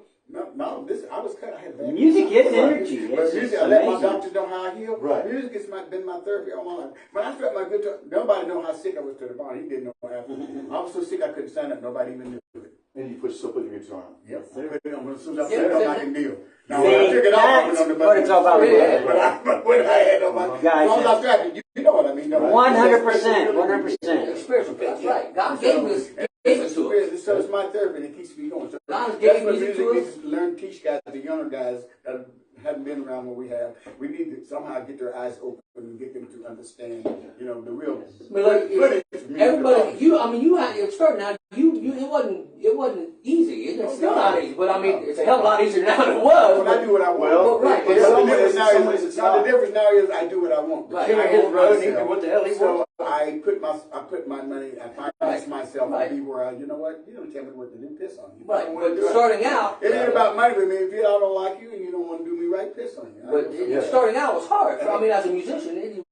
No, this I was cut. I had bad Music is energy. But It's music, just I let my amazing. doctors know how I heal. Right. Music has been my therapy all my life. When I felt my good time, nobody know how sick I was to the bone. He didn't know after. I was so sick I couldn't stand up. Nobody even knew it. And you still put your guitar on. Yep. I put it on as soon as I Yeah, put it on, yeah. I can deal. Now See, when I took it off, I went that's on the what it's all about. Yeah. But when I had on my, Guys, as long as I strapped it, you know what I mean. No, 100%, 100%. It's spiritual. That's right. God gave us gave it to us. So it's my therapy and it keeps me going. So God that's gave what music music to needs us. to learn, teach guys, the younger guys that haven't been around what we have. We need to somehow get their eyes open and get them to understand, the real But like, footage of music. everybody, you had it starting out. It wasn't easy. It's still not easy, but I mean, it's a hell of a lot easier now than it was. Well, I do what I want. Well, right. But in some the difference ways, now is, it's now not. the difference now is I do what I want. Right. Him and his road, he did what the hell he So wants. I put my money, I finance myself Right. to be where you know what, you don't tell me what to do, piss on you. Right, I don't wanna but do it. starting out, It ain't about money with me. If I don't like you and you don't want to do me right, piss on you. starting out was hard. I mean, as a musician, it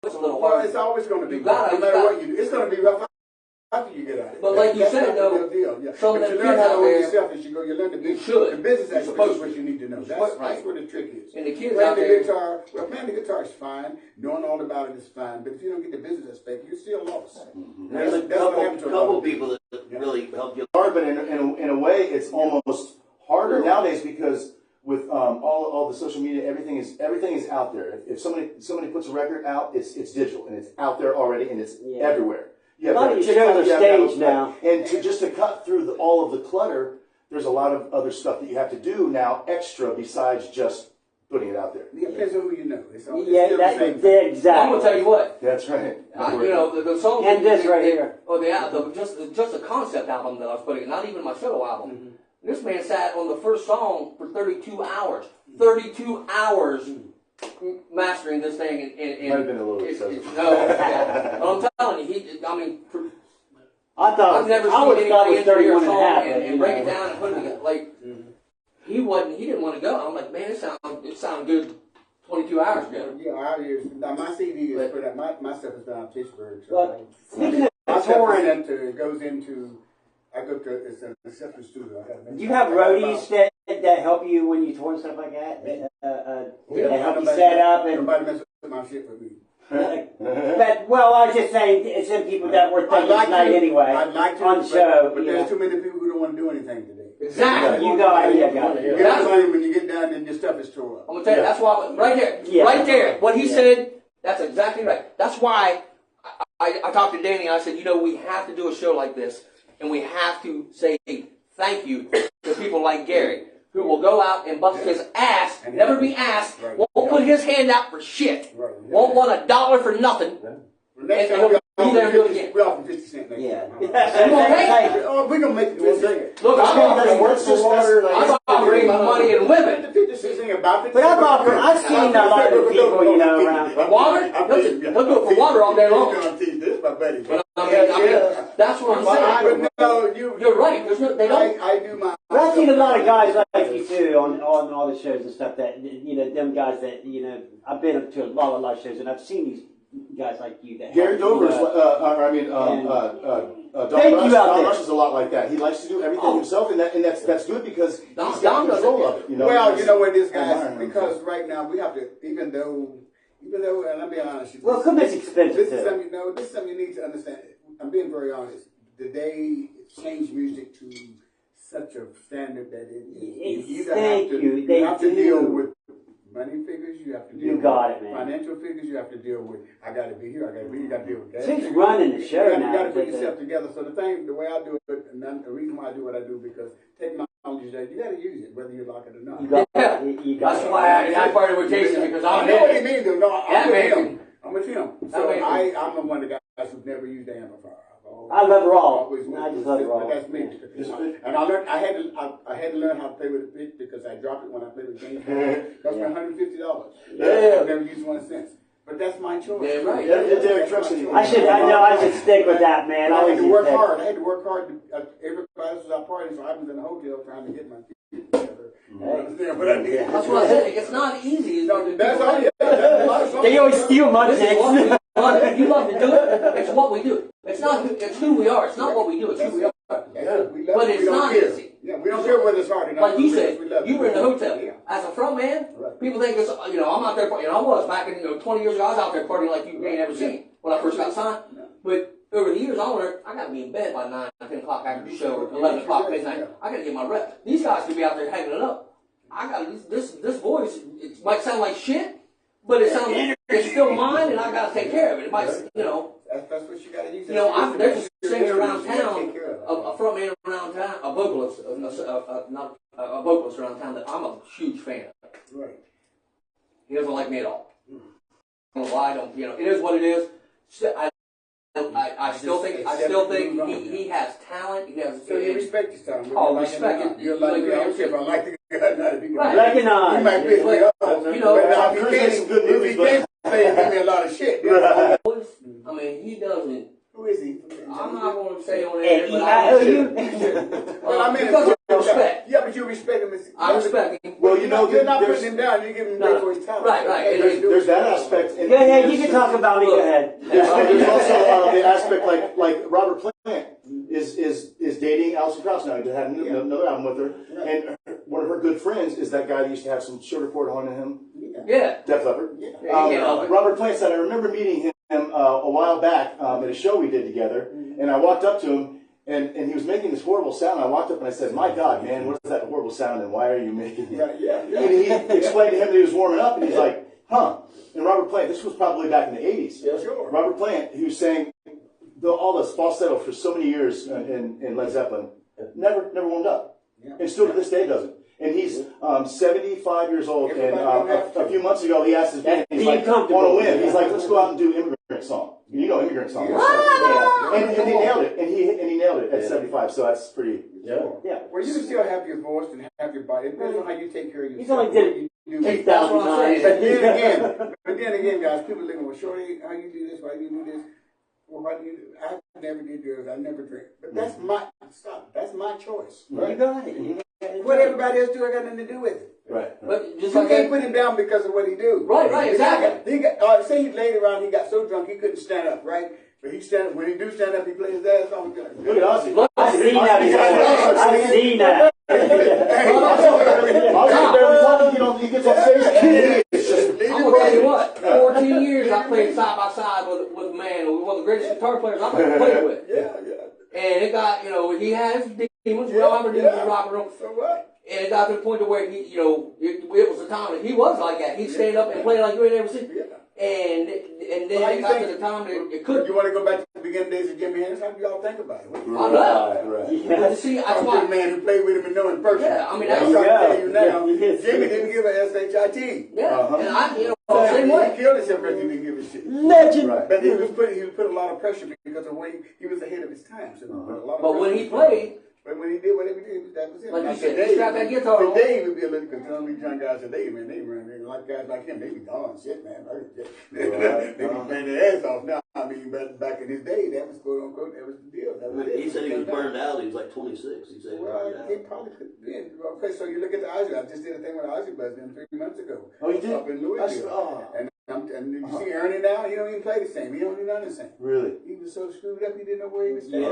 was a little Well, hard. it's always going to be You gotta- rough, no matter you what gotta- you do. It's going to be rough after you get out of it. But like you That's said, not though, the real deal. Yeah. some of But them you learn kids how to out hold there, yourself as you go. You learn the you business. should. The business You're aspect supposed is what to. you need to know. You're That's, supposed- that's right. where the trick is. And the kids Playing out the there, guitar, playing the guitar is fine. Knowing all about it is fine. But if you don't get the business aspect, you're still lost. There's a That's what happened to a lot couple of people that really helped you. Hard, but in a way, it's almost harder nowadays because with all the social media, everything is out there. If somebody puts a record out, it's digital and it's out there already and it's everywhere. You have A lot to of have shows are TikTok, you have to have staged those- now. And just to cut through all of the clutter, there's a lot of other stuff that you have to do now extra besides just putting it out there. It depends on who you know. It's still Yeah, the that, same thing. exactly. I'm gonna tell you what. That's right. The songs. And this right here. Or just the concept album that I was putting, not even my solo album. This man sat on the first song for 32 hours. 32 hours mastering this thing. And Might have been a little excessive. No, I'm telling you, I thought, I've never I would seen thought anybody it was 31 engineer a and a song half. and break it down and put it together. Like, he didn't want to go. I'm like, man, it sounded good 22 hours ago. Yeah, now my CD is put out. My stuff is done in Pittsburgh. So Well, speaking my of stuff touring, is it goes into. I go to it's an acceptance studio. do you have roadies that help you when you tour and stuff like that? That help you set up and. Nobody messes with my shit with me. But well, I was just saying, it's some people that were thinking tonight anyway. I'd like to on the show. but you there's know. too many people who don't want to do anything today. Exactly. You got it. You get out of money when you get down and your stuff is tore up. I'm gonna tell you, that's why, right there, Yeah. right there, what he Yeah. said, that's exactly right. That's why I talked to Danny and I said, we have to do a show like this, and we have to say thank you to people like Gary, who will go out and bust his ass, never be asked, Right. won't put his hand out for shit, Right. won't want $1 for nothing. Well, next And time he'll be there and do it again. we're offering 50 cents next Yeah. time. Oh, we're going to make it 50 cents. Look, I'm offering What's this- I'm offering money and women. The 50 cents ain't about it. But I've seen a lot of people, around. Water? He'll do it for water all day long. This is my buddy. But I mean, that's what I'm saying. But no, You're right. They don't. I do my. But I've seen a lot of guys like you too on all the shows and stuff that them guys that I've been to a lot of live shows and I've seen these guys like you that Gary help you, Dover's, Thank you out Don there. Rush is a lot like that. He likes to do everything himself, and that's good because he's Don got does control it. of it. You know? Well, you know what, this guys, environment. because right now we have to, even though, and I'm being honest with you. Well, equipment's expensive This is too. something, this is something you need to understand. I'm being very honest. They changed music to such a standard that it is. You either Thank have to, you. They have to do. deal with money figures. You have to deal You got with it, man. financial figures. You have to deal with. I got to be here. I got to be. You got to deal with that. She's running the show you now. got to put but, yourself together. So the way I do it, and the reason why I do what I do, because technology today, you got to use it, whether you like it or not. You got you got That's it. why I parted with Jason because I I'm know what he in. means, though. No, That I'm with man him. I'm with him. So That man I'm the one of the guys who's never used the amplifier. I love her all. Always I just love her all. But that's me. And I learned. I had to learn how to play with the pick because I dropped it when I played with James. It cost me $150. Yeah. I've never used 1 cent. But that's my choice. Yeah, right. Yeah, That's Derek my Trucks. choice. I should stick with that, man. I had always to work use that. hard. I had to work hard. Everybody was out partying, so I was in the hotel trying to get my feet together. You understand what I mean? That's what I said. It's not easy. No, that's all. Yeah, that's a lot of fun. They always steal my This is chicks. what we love. You love to do it. It's what we do. It's not. It's who we are. It's not what we do. It's who we are. We love But it. it's We don't not care. easy. Yeah, we don't care whether it's hard or not. Like you said, We love it. you were in the hotel. Yeah. As a front man, Right. people think it's, I'm out there, I was back in, 20 years ago, I was out there partying like you ain't ever seen when I first got signed. But over the years, I got to be in bed by 9, 10 o'clock after the show, or 11 o'clock midnight. I got to get my rep. These guys could be out there hanging it up. I got this voice, it might sound like shit, but it's still mine, and I got to take care of it. It might, That's what you got to use. there's a singer around town, Take care of it. a front man around town, a vocalist, not a vocalist around town that I'm a huge fan of. Right. He doesn't like me at all. I don't know why. I don't. It is what it is. I still think he has talent. He has. So you respect his time. Oh, respect it. You're like, I don't care if I like the guy or not. If you Right. Recognize. He might piss me off. But Chris makes some good movies, if he can't say he give me a lot of shit. I mean, he doesn't. Who is he? I'm not going to say on air, but Well, I mean, because of respect. Yeah, but you respect him. I respect him. Well, you're not there's- putting him down. You're giving him No, credit for his talent. right. There's that aspect. And Yeah, you can talk about me. Go ahead. There's also the aspect like Robert Plant is dating Alison Krauss now. He had another album with her, and one of her good friends is that guy that used to have some shoulder port on him. Yeah. Def Leppard. Yeah, he can't help it. Robert Plant said, I remember meeting him a while back at a show we did together, and I walked up to him, and he was making this horrible sound. I walked up and I said, my God, man, what is that horrible sound, and why are you making it? Yeah. And he explained to him that he was warming up, and he's like, huh. And Robert Plant, this was probably back in the 80s. Yeah, sure. Robert Plant, who sang all this falsetto for so many years in Led Zeppelin, never warmed up. Yeah. And still to this day doesn't. And he's 75 years old, and Everybody don't have to. a few months ago he asked his band, he's like, on a whim, he's like, let's go out and do Immigrant Song. You know Immigrant Song. Yeah. And he nailed it, and he nailed it at 75, so that's pretty, Yeah. yeah. Well, you can still have your voice and have your body. It depends on how you take care of yourself. He's only did You do. That's what I'm saying. But then again, guys, people looking, well, Shorty, how you do this? Why do you do this? Well, why do you do? I never did drugs. I never drink. But that's my choice. You Right? got it. What everybody else do, I got nothing to do with it. Right. But just You like can't put him down because of what he do. Right, exactly. Say he laid around, he got so drunk he couldn't stand up, right? But he stand up. When he do stand up, he plays his ass off. Look at Ozzy. I've seen that before. I've seen that. Ozzy barely talking, he gets on stage. It's just, I'm gonna tell you what. 14 years I played side by side with a man who was one of the greatest guitar players I've ever played with. Yeah. And it got, he has demons. We all have our demons in rock and roll. So what? And it got to the point to where he, it was a time that he was like that. He'd stand up and play like you ain't ever seen. Yeah. And then Well, it got to the time that it couldn't. You want to go back to the beginning days of Jimi Hendrix? How do y'all think about it? I know. right. But you see, that's I'm a why. man who played with him and know him personally. Yeah, I mean, I'm that's trying to tell you now. Yeah. Jimmy didn't give a SHIT. Yeah, and I, same He way. killed himself because he didn't give a shit. Legend. Right. But he was put a lot of pressure because of the way he was ahead of his time. So put a lot of But when pressure. he played, But when he did whatever he did, that was it. Like you Now, said, today, he strapped that guitar on. Today would be a little concern. Some of these young guys today, man, they run like guys like him. They be gone shit, man. They be playing their ass off now. I mean, but back in his day, that was quote unquote, that was the deal. That was He said he was burned out. He was like 26. He said he was Well, burned out. he probably could have been. Okay, so you look at the Ozzy. I just did a thing with Ozzy Buzz 3 months ago. Oh, you did? Up in Louisville. And And you see Ernie now, he don't even play the same. He don't do none of the same. Really? He was so screwed up, he didn't know where he was standing.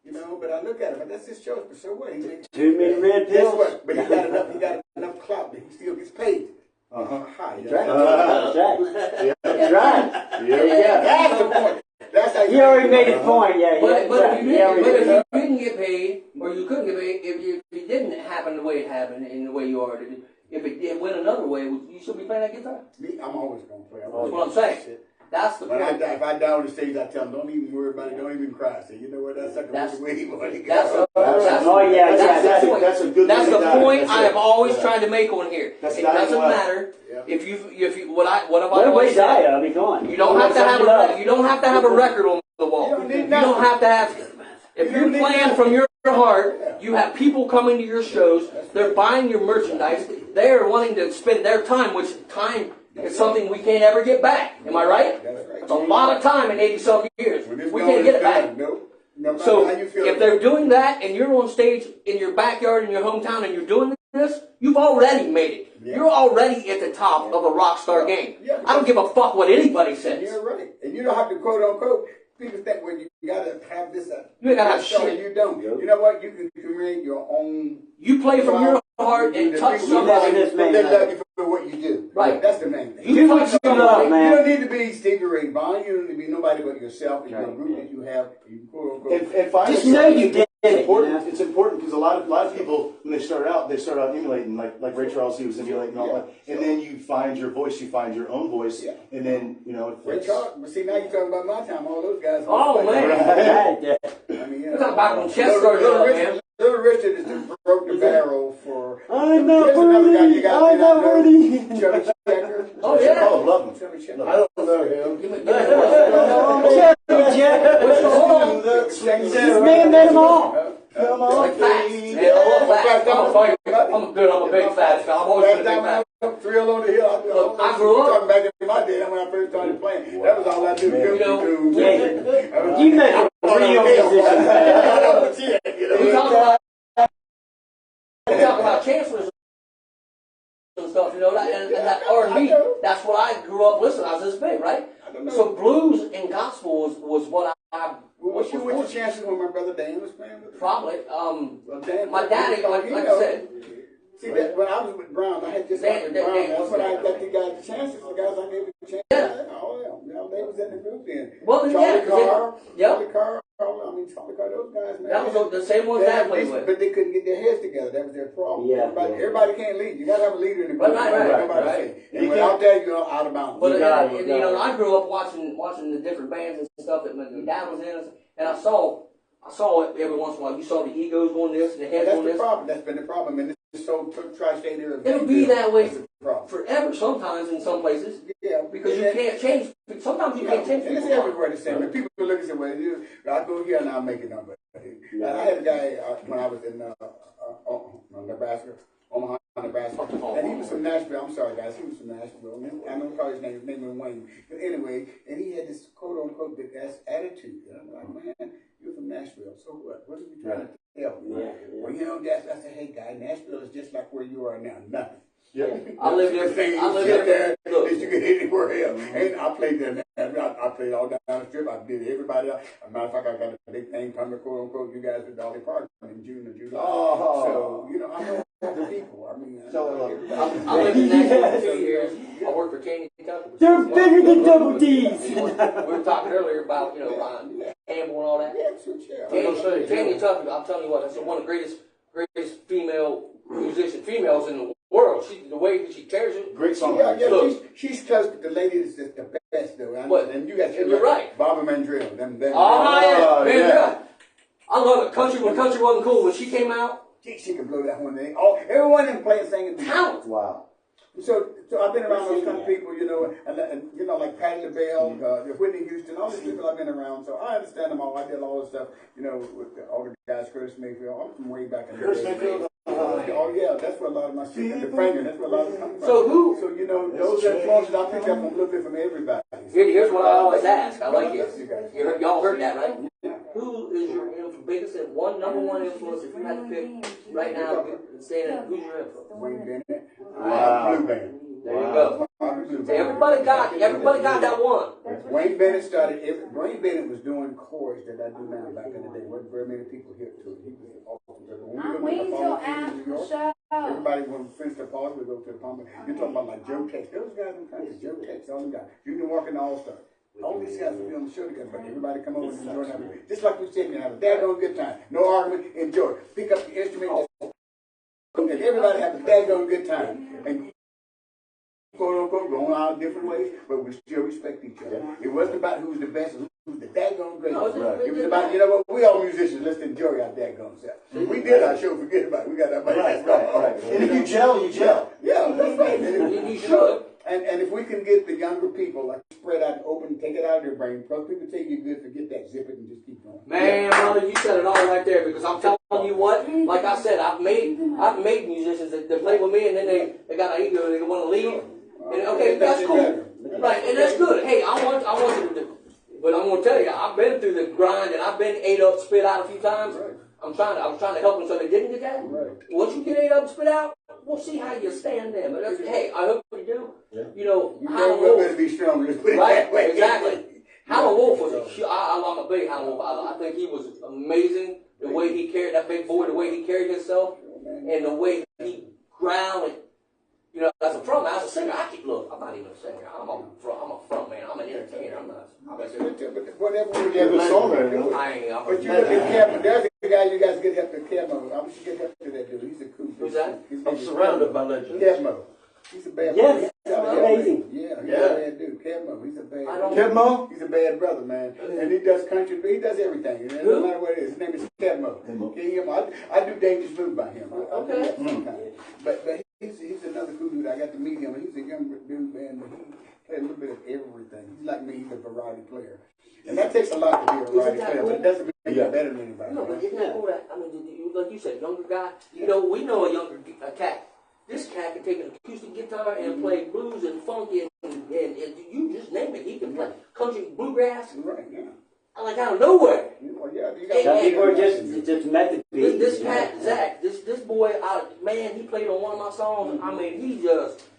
You know, but I look at him, but that's his choice. But so what? He makes Too many red guess pills. what? But he got enough clout that he still gets paid. Hi. That's right. That's right. There you go. That's the point. That's how He already made his point, yeah. But if you yeah. didn't get paid, or you couldn't get paid, if it didn't happen the way it happened, in the way you already did, if it went another way, you should be playing that guitar. Me, I'm always going to play. That's what I'm saying. That's the When point. if I die on the stage, I tell them, don't even worry about it, don't even cry. Say, you know what, that's like That's- the way he wanted to go. Oh, yeah, That's the point. That's a good That's way to the die. point That's I have it. always tried to make on here. That's It dying doesn't wild. matter Yeah. if you what have I What a always way die said. of, come on. You don't have to have a record on the wall. You don't need You don't have to have. If You you're don't need playing nothing. from your heart, you have people coming to your shows. They're buying your merchandise. They are wanting to spend their time, which time is something we can't ever get back. Am I right? That's right. It's a lot of time in 80-something years. When this We going can't get is it back. done, nope. No matter So how you feel if about they're it. doing that and you're on stage in your backyard in your hometown and you're doing this, you've already made it. Yeah. You're already at the top of a rock star game. Yeah. I don't give a fuck what anybody And says. you're right. And you don't have to quote unquote. People think when you gotta have this. You ain't gotta have show, shit. You don't. You know what? You can create your own. You play from your heart and touch You somebody. this man. They're lucky for what you do. Right. That's the main thing. You touch You somebody. love, You man. don't need to be Stevie Ray Vaughan. You don't need to be nobody but yourself and your group that you have. You quote unquote. And finally, Just know you did it. It's you important. know? It's important because a lot of people when they start out emulating like Ray Charles, he was emulating all that, and then you find your voice, you find your own voice, and then Ray Charles, but see now you're talking about my time. All those guys. Oh, man. Right, yeah. I mean, You're talking about when chest started up, man. Little Richard is the broke the barrel for. I'm not Here's another guy worthy. you got I'm not worthy. Chubby Checker. Oh, yeah. Oh, love him. Chubby Checker. I don't know him. Give me the Hold on, This man made them all. Come on, like fats. baby. Man, I love fats. I'm a fight. I'm good. I'm a big fat guy. I've always been a big fat. Thrill on the hill. Look, I grew up- Talking back in my day when I first started playing. That was all I did. You know, Yeah, you make a real musician. We talk about chancellors and stuff, and that R&B, that's what I grew up listening. I was this big, right? So blues and gospel was what I What's your chances when my brother Dan was playing with? probably. Dan, My daddy, like I said, See, that when I was with Brown, I had just Dan- started with Brown. Dan- That's when I got the guys the chances. The guys I gave the chance. Yeah. Oh yeah, they was in the group then. Well, Charlie yeah, 'cause Carr, yep. Charlie Carr. Charlie Carr. Those guys, man. that was the same ones They that had played this- with. But they couldn't get their heads together. That was their problem. Yeah. Everybody can't lead. You gotta have a leader in the group. Right. Nobody say. And without that, you're out of bounds. But got it, and, you got it. I grew up watching the different bands and stuff that my dad was in, and I saw it every once in a while. You saw the egos going this and the heads That's going the this. problem. That's been the problem. And it's so tri-state area. It'll be that way That's the problem. forever. Sometimes in some places Yeah, because you can't change. Sometimes you can't change And it's people. everywhere the same. And people look and say, well, I go here and I'll make it up. And I had a guy when I was in Nebraska, Omaha, Nebraska, and he was from Nashville. I'm sorry, guys, he was from Nashville. I don't call his name. His name was Wayne. But anyway, and he had this quote unquote big ass attitude. And I'm like, man, you're from Nashville, so what? What are you trying to tell me? Yeah. Well, I said, hey, guy, Nashville is just like where you are now. Nothing. Yeah. I live there. I live there. That you can hit anywhere else. And I played there. I played all down the strip. I did everybody else. As a matter of fact, I got a big thing coming, quote unquote, you guys with Dolly Parton in June or July. Oh. So, I know the people. I mean, I lived in Nashville for 2 years. I worked for Candy, Kentucky. They're bigger than double D's. We were talking earlier about Ron Campbell and all that. Yeah, sure, sure. Candy, Kentucky. I'm telling you what, that's one of the greatest female females in the world. The way that she carries it. Great song. Yeah, she's close, but the lady is just the best, though. What? And you got You're right. Barbara Mandrell. Them, Oh, yeah. Man, yeah. I love it. Country when country wasn't cool. When she came out, she can blow that one. Everyone in playing singing. talent. Wow. So I've been around those kind of people, and like Patti LaBelle, Whitney Houston, all these people I've been around. So I understand them all. I did all this stuff, with all the guys, Curtis Mayfield. I'm from way back in the day. Oh yeah, that's where a lot of my shit. The Franklin, that's where a lot of it comes from. So those influences I picked up a little bit from everybody. Here's what I always ask. I like it. You guys. Y'all heard that, right? Yeah. Who is your biggest number one influence? If you had to pick right now, saying who's your influence? Wayne Bennett. Wow. Blue Band. There you go. Bobby blue. Everybody got that one. Wayne Bennett started. Wayne Bennett was doing chorus that I do now back in the day. Wasn't very many people hip to it. He was awesome. I'm waiting till after the show. Everybody when we finish the party, we go to the pump. You're talking about like Joe Tex. Those guys in country, Joe Tex, all them guys. Junior Walker and All Star. All these guys will be on the show together, but everybody come over and enjoy and have a, just like we said, you have a daggone good time. No argument, enjoy. Pick up the instrument, and everybody have a daggone good time. And quote unquote, going our different ways, but we still respect each other. It wasn't about who's the best, who's the daggone greatest. It was about, you know what, we all musicians, let's enjoy our daggone self. We did our show, forget about it. We got that money. Right. And if you gel, you gel. Yeah, that's right. You should. And if we can get the younger people, like spread out, open, take it out of their brain, because people tell you good, forget that, zip it and just keep going. Man, brother, you said it all right there, because I'm telling you what, like I said, I've made musicians that play with me and then they got an ego, they want to leave. And okay, that's cool. Right, and that's good. Hey, I want you to do. But I'm gonna tell you, I've been through the grind and I've been ate up, spit out a few times. Right. I was trying to help them so they didn't get that. Right. Once you get ate up and spit out, we'll see how you stand there. But hey, I hope you do. Yeah. You know, You Howlin' know, Wolf. better be strong. Let's put it Right, that way. exactly. Howlin' Wolf was I'm a big Howlin' Wolf. I think he was amazing. The way he carried that big boy, the way he carried himself, and the way he growled. And, you know, as a front man, as a singer, I'm not even a singer. I'm a front man. I'm an entertainer. I'm not. Whatever we Yeah, do, good songwriter. but you look at Kevin, there's a guy you guys get help to Kevin. I wish you get help to that dude. He's a cool dude. Who's that? I'm surrounded by legends. Kevmo. He's a bad Yes, brother. amazing. Yeah, he's a bad dude. Kevmo. He's a bad Kevmo? He's a bad brother, man. And he does country, he does everything. It doesn't matter what it is. His name is Kevmo. I do Dangerous Move by him. I do that sometimes. But he's another cool dude. I got to meet him. He's a young dude, man. But he plays a little bit of everything. He's like me. He's a variety player. And that takes a lot to be a variety player, but it doesn't make you better than anybody. No, but isn't that cool? I mean, like you said, younger guy. You know, we know a younger cat. This cat can take an acoustic guitar and play blues and funk and you just name it. He can play country, bluegrass. Right, yeah. Like out of nowhere. Well, yeah, you Hey, Some got people are just meant to be. This cat, Zach, this boy, man, he played on one of my songs. I mean,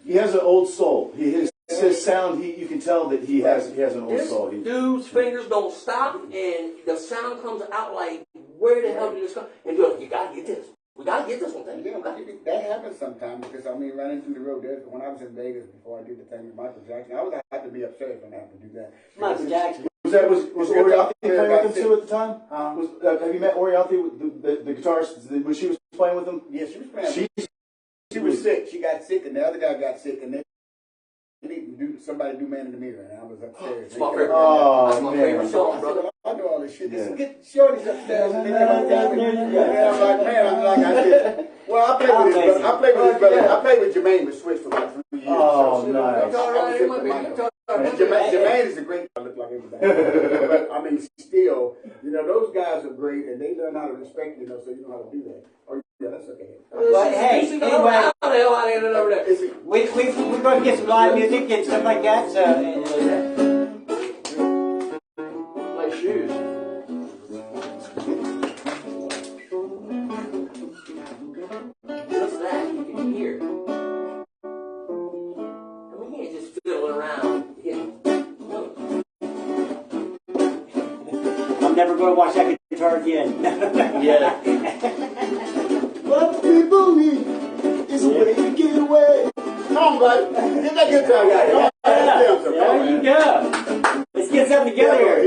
He has an old soul. His sound, you can tell that he has an old this soul. dude's fingers don't stop, and the sound comes out like, where the hell did this come? And you're like, you gotta get this. We gotta get this one thing. Yeah, that happens sometimes because I mean, running through the road. When I was in Vegas before I did the thing with Michael Jackson, I had to be upstairs when I had to do that. Michael Jackson. Was Orianthi playing with him too at the time? Have you met Orianthi, the guitarist, when she was playing with him? Yeah, she was playing. She was sick. She got sick, and the other guy got sick, and then somebody do Man in the Mirror, and I was upstairs. It's my favorite. Oh, my favorite song, I brother. said, I know all this shit. Yeah. Get Shorty's upstairs, and they come up there. And I said, well, I played with his brother. I played with Jermaine with Switch for about 3 years. Oh, so, nice. Jermaine is a great guy. Look like everybody. But I mean, still, you know, those guys are great, and they learn how to respect you, so you know how to do that. Oh, yeah, that's okay. But hey, anyway, How the hell I ended over there? we're going to get some live music and stuff like that. So, My shoes. What's that? You can hear. I mean, you ain't just fiddling around hitting notes. I'm never going to watch that guitar again. Yeah. What people need is a way to get away. Come on, buddy. Get that guitar guy. Come on. There you go. Let's get something together here.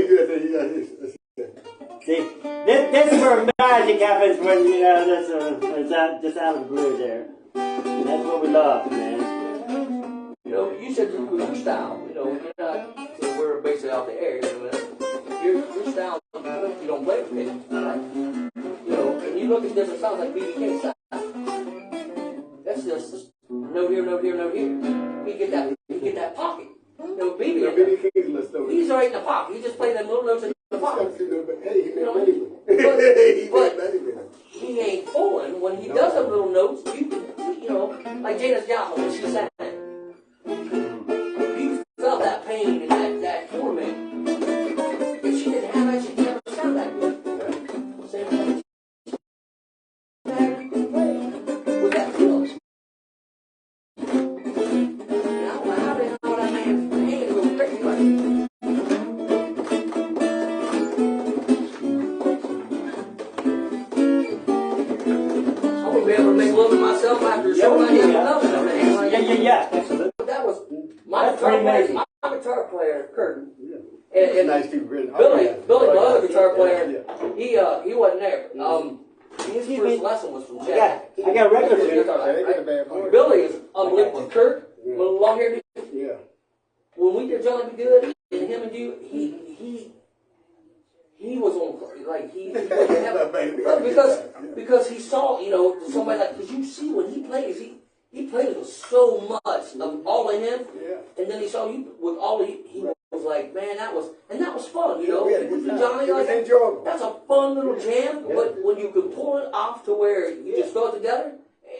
See, this is where magic happens when, you know, it's just out of the blue there. And that's what we love, man. You know, you said your style. You know, you're not, so we're basically out the air. You know, your style, you don't play with it, right? You know, and you look at different styles like B.B. King's style. That's just note here, note here, note here. He get that pocket. You know, B.B. He's right in the pocket. He just played them little notes in the pocket. Hey, he You been know, ready. but he ain't fooling. When he does have little notes, you know, like Janis Joplin when she sang. You felt that pain and that torment. If she didn't have that, she'd never sound that good. Same thing. With that feel. Now, how the hell be able to make love to myself after a show like that. Yeah. Absolutely. That was my guitar player, Kurt. And nice too, really. Billy, my other guitar player, he wasn't there. His first lesson was from Jack. I got a regular tune. Billy is unbelievable. Kurt, with long hair. Yeah. When we did Johnny Be Good, and him and you, he was on, like, he because he saw, you know, somebody like, because you see when he plays, he plays with so much of all of him, and then he saw you with all of he was like, man, that was fun, you know. Johnny, like, that's a fun little jam, but when you could pull it off to where you just throw it together,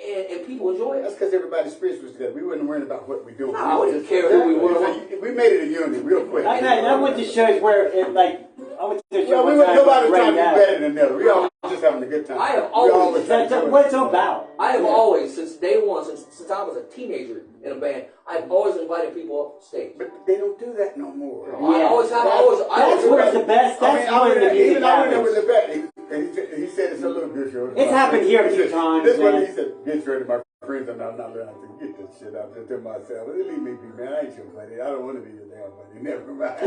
and people enjoy it. That's because everybody's spirits was together. We wasn't worrying about what we doing. I wouldn't care who we were. We made it a unit real quick. I went to shows where it, like, I went to shows we one time. nobody was trying to be better than another. We all just having a good time. I have always. That's what it's about. I have always, since day one, since I was a teenager in a band, I've always invited people up stage. But they don't do that no more. I always have. That's what's the best. That's one of the music even I went there happens. with the band. He said it's a little good show. It's happened here a few times. This one, man. he said, Git Shorty, my friends, and I'm not allowed to get this shit out to myself. Leave me be, man. I ain't your buddy. I don't want to be your damn buddy. Never mind.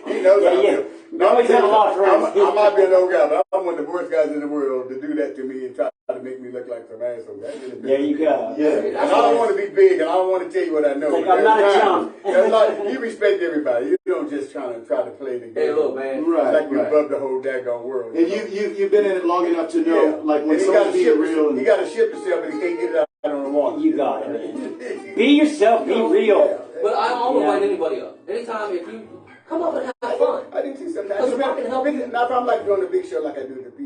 He knows how I feel. Always had a lot of friends. I might be an old guy, but I'm one of the worst guys in the world to do that to me and try to make me look like some asshole. There you go. Yeah. And I don't want to be big, and I don't want to tell you what I know. Like, I'm not a chump. You respect everybody. You don't just try to play the game. Hey, look, man. Right. Like we above the whole daggone world. And you've been in it long enough to know, like, when someone's being real. He got to ship himself, and he can't get it out on the water. You got it, man. Be yourself. Be real. But I'll invite anybody up. Anytime if you come up and have fun. I do too sometimes. Because if I can help you. Now, if I'm like doing a big show like I do at the PA,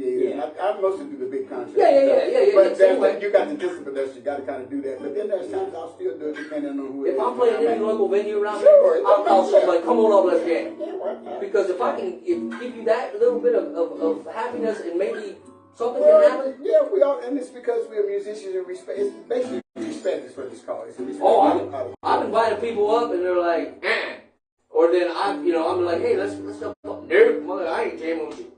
I mostly do the big concerts. Yeah. But then you got the discipline that you got to kind of do that. But then there's times I'll still do it depending on who it is. If I'm playing any local venue around Sure, here, I'll call somebody, come on up, let's jam. Yeah, Because if I can give you that little bit of happiness and maybe something can happen. Yeah, we all, and it's because we're musicians and respect. It's basically respect is what it's called. It's respect. I've invited people up and they're like, eh. Or then I'm like, hey, let's go. Nope, mother, I ain't jamming with you.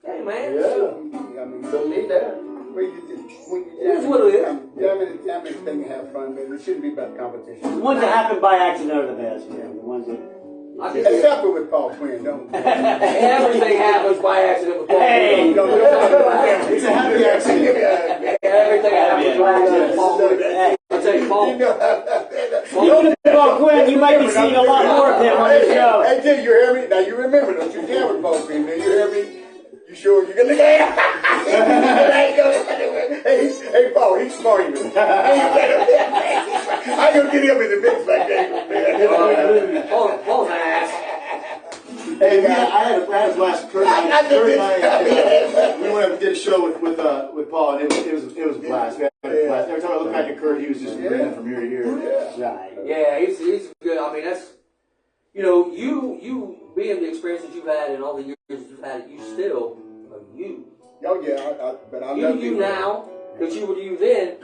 Hey, man. Yeah, I mean, don't need that. When Here's what it is. Jamming thing and have fun, but it shouldn't be about competition. The ones that happen by accident are the best. Yeah, the ones that. Except for with Paul Quinn, don't. Everything happens by accident with Paul. Hey. It's a happy accident. Everything happens by accident with Paul. I tell you, Paul. Speaking of Paul Quinn, you might be seeing a lot more of him on the show. Hey, Jim, you hear me? Now you remember, don't you jam with Paul Quinn? Now you hear me? You sure you gonna Hey, Paul, he's smart. I gonna get him in the mix like that. Paul's an ass. Hey, I had a blast. Kurt and I, we went up and did a show with Paul, and it was a blast. We had a blast. Every time I look back at Kurt, he was just grinning from ear to ear. Right. Yeah, he's good. I mean, that's, you being the experience that you've had and all the years that you've had, you still are you. Oh yeah, but I love you now that you were you then,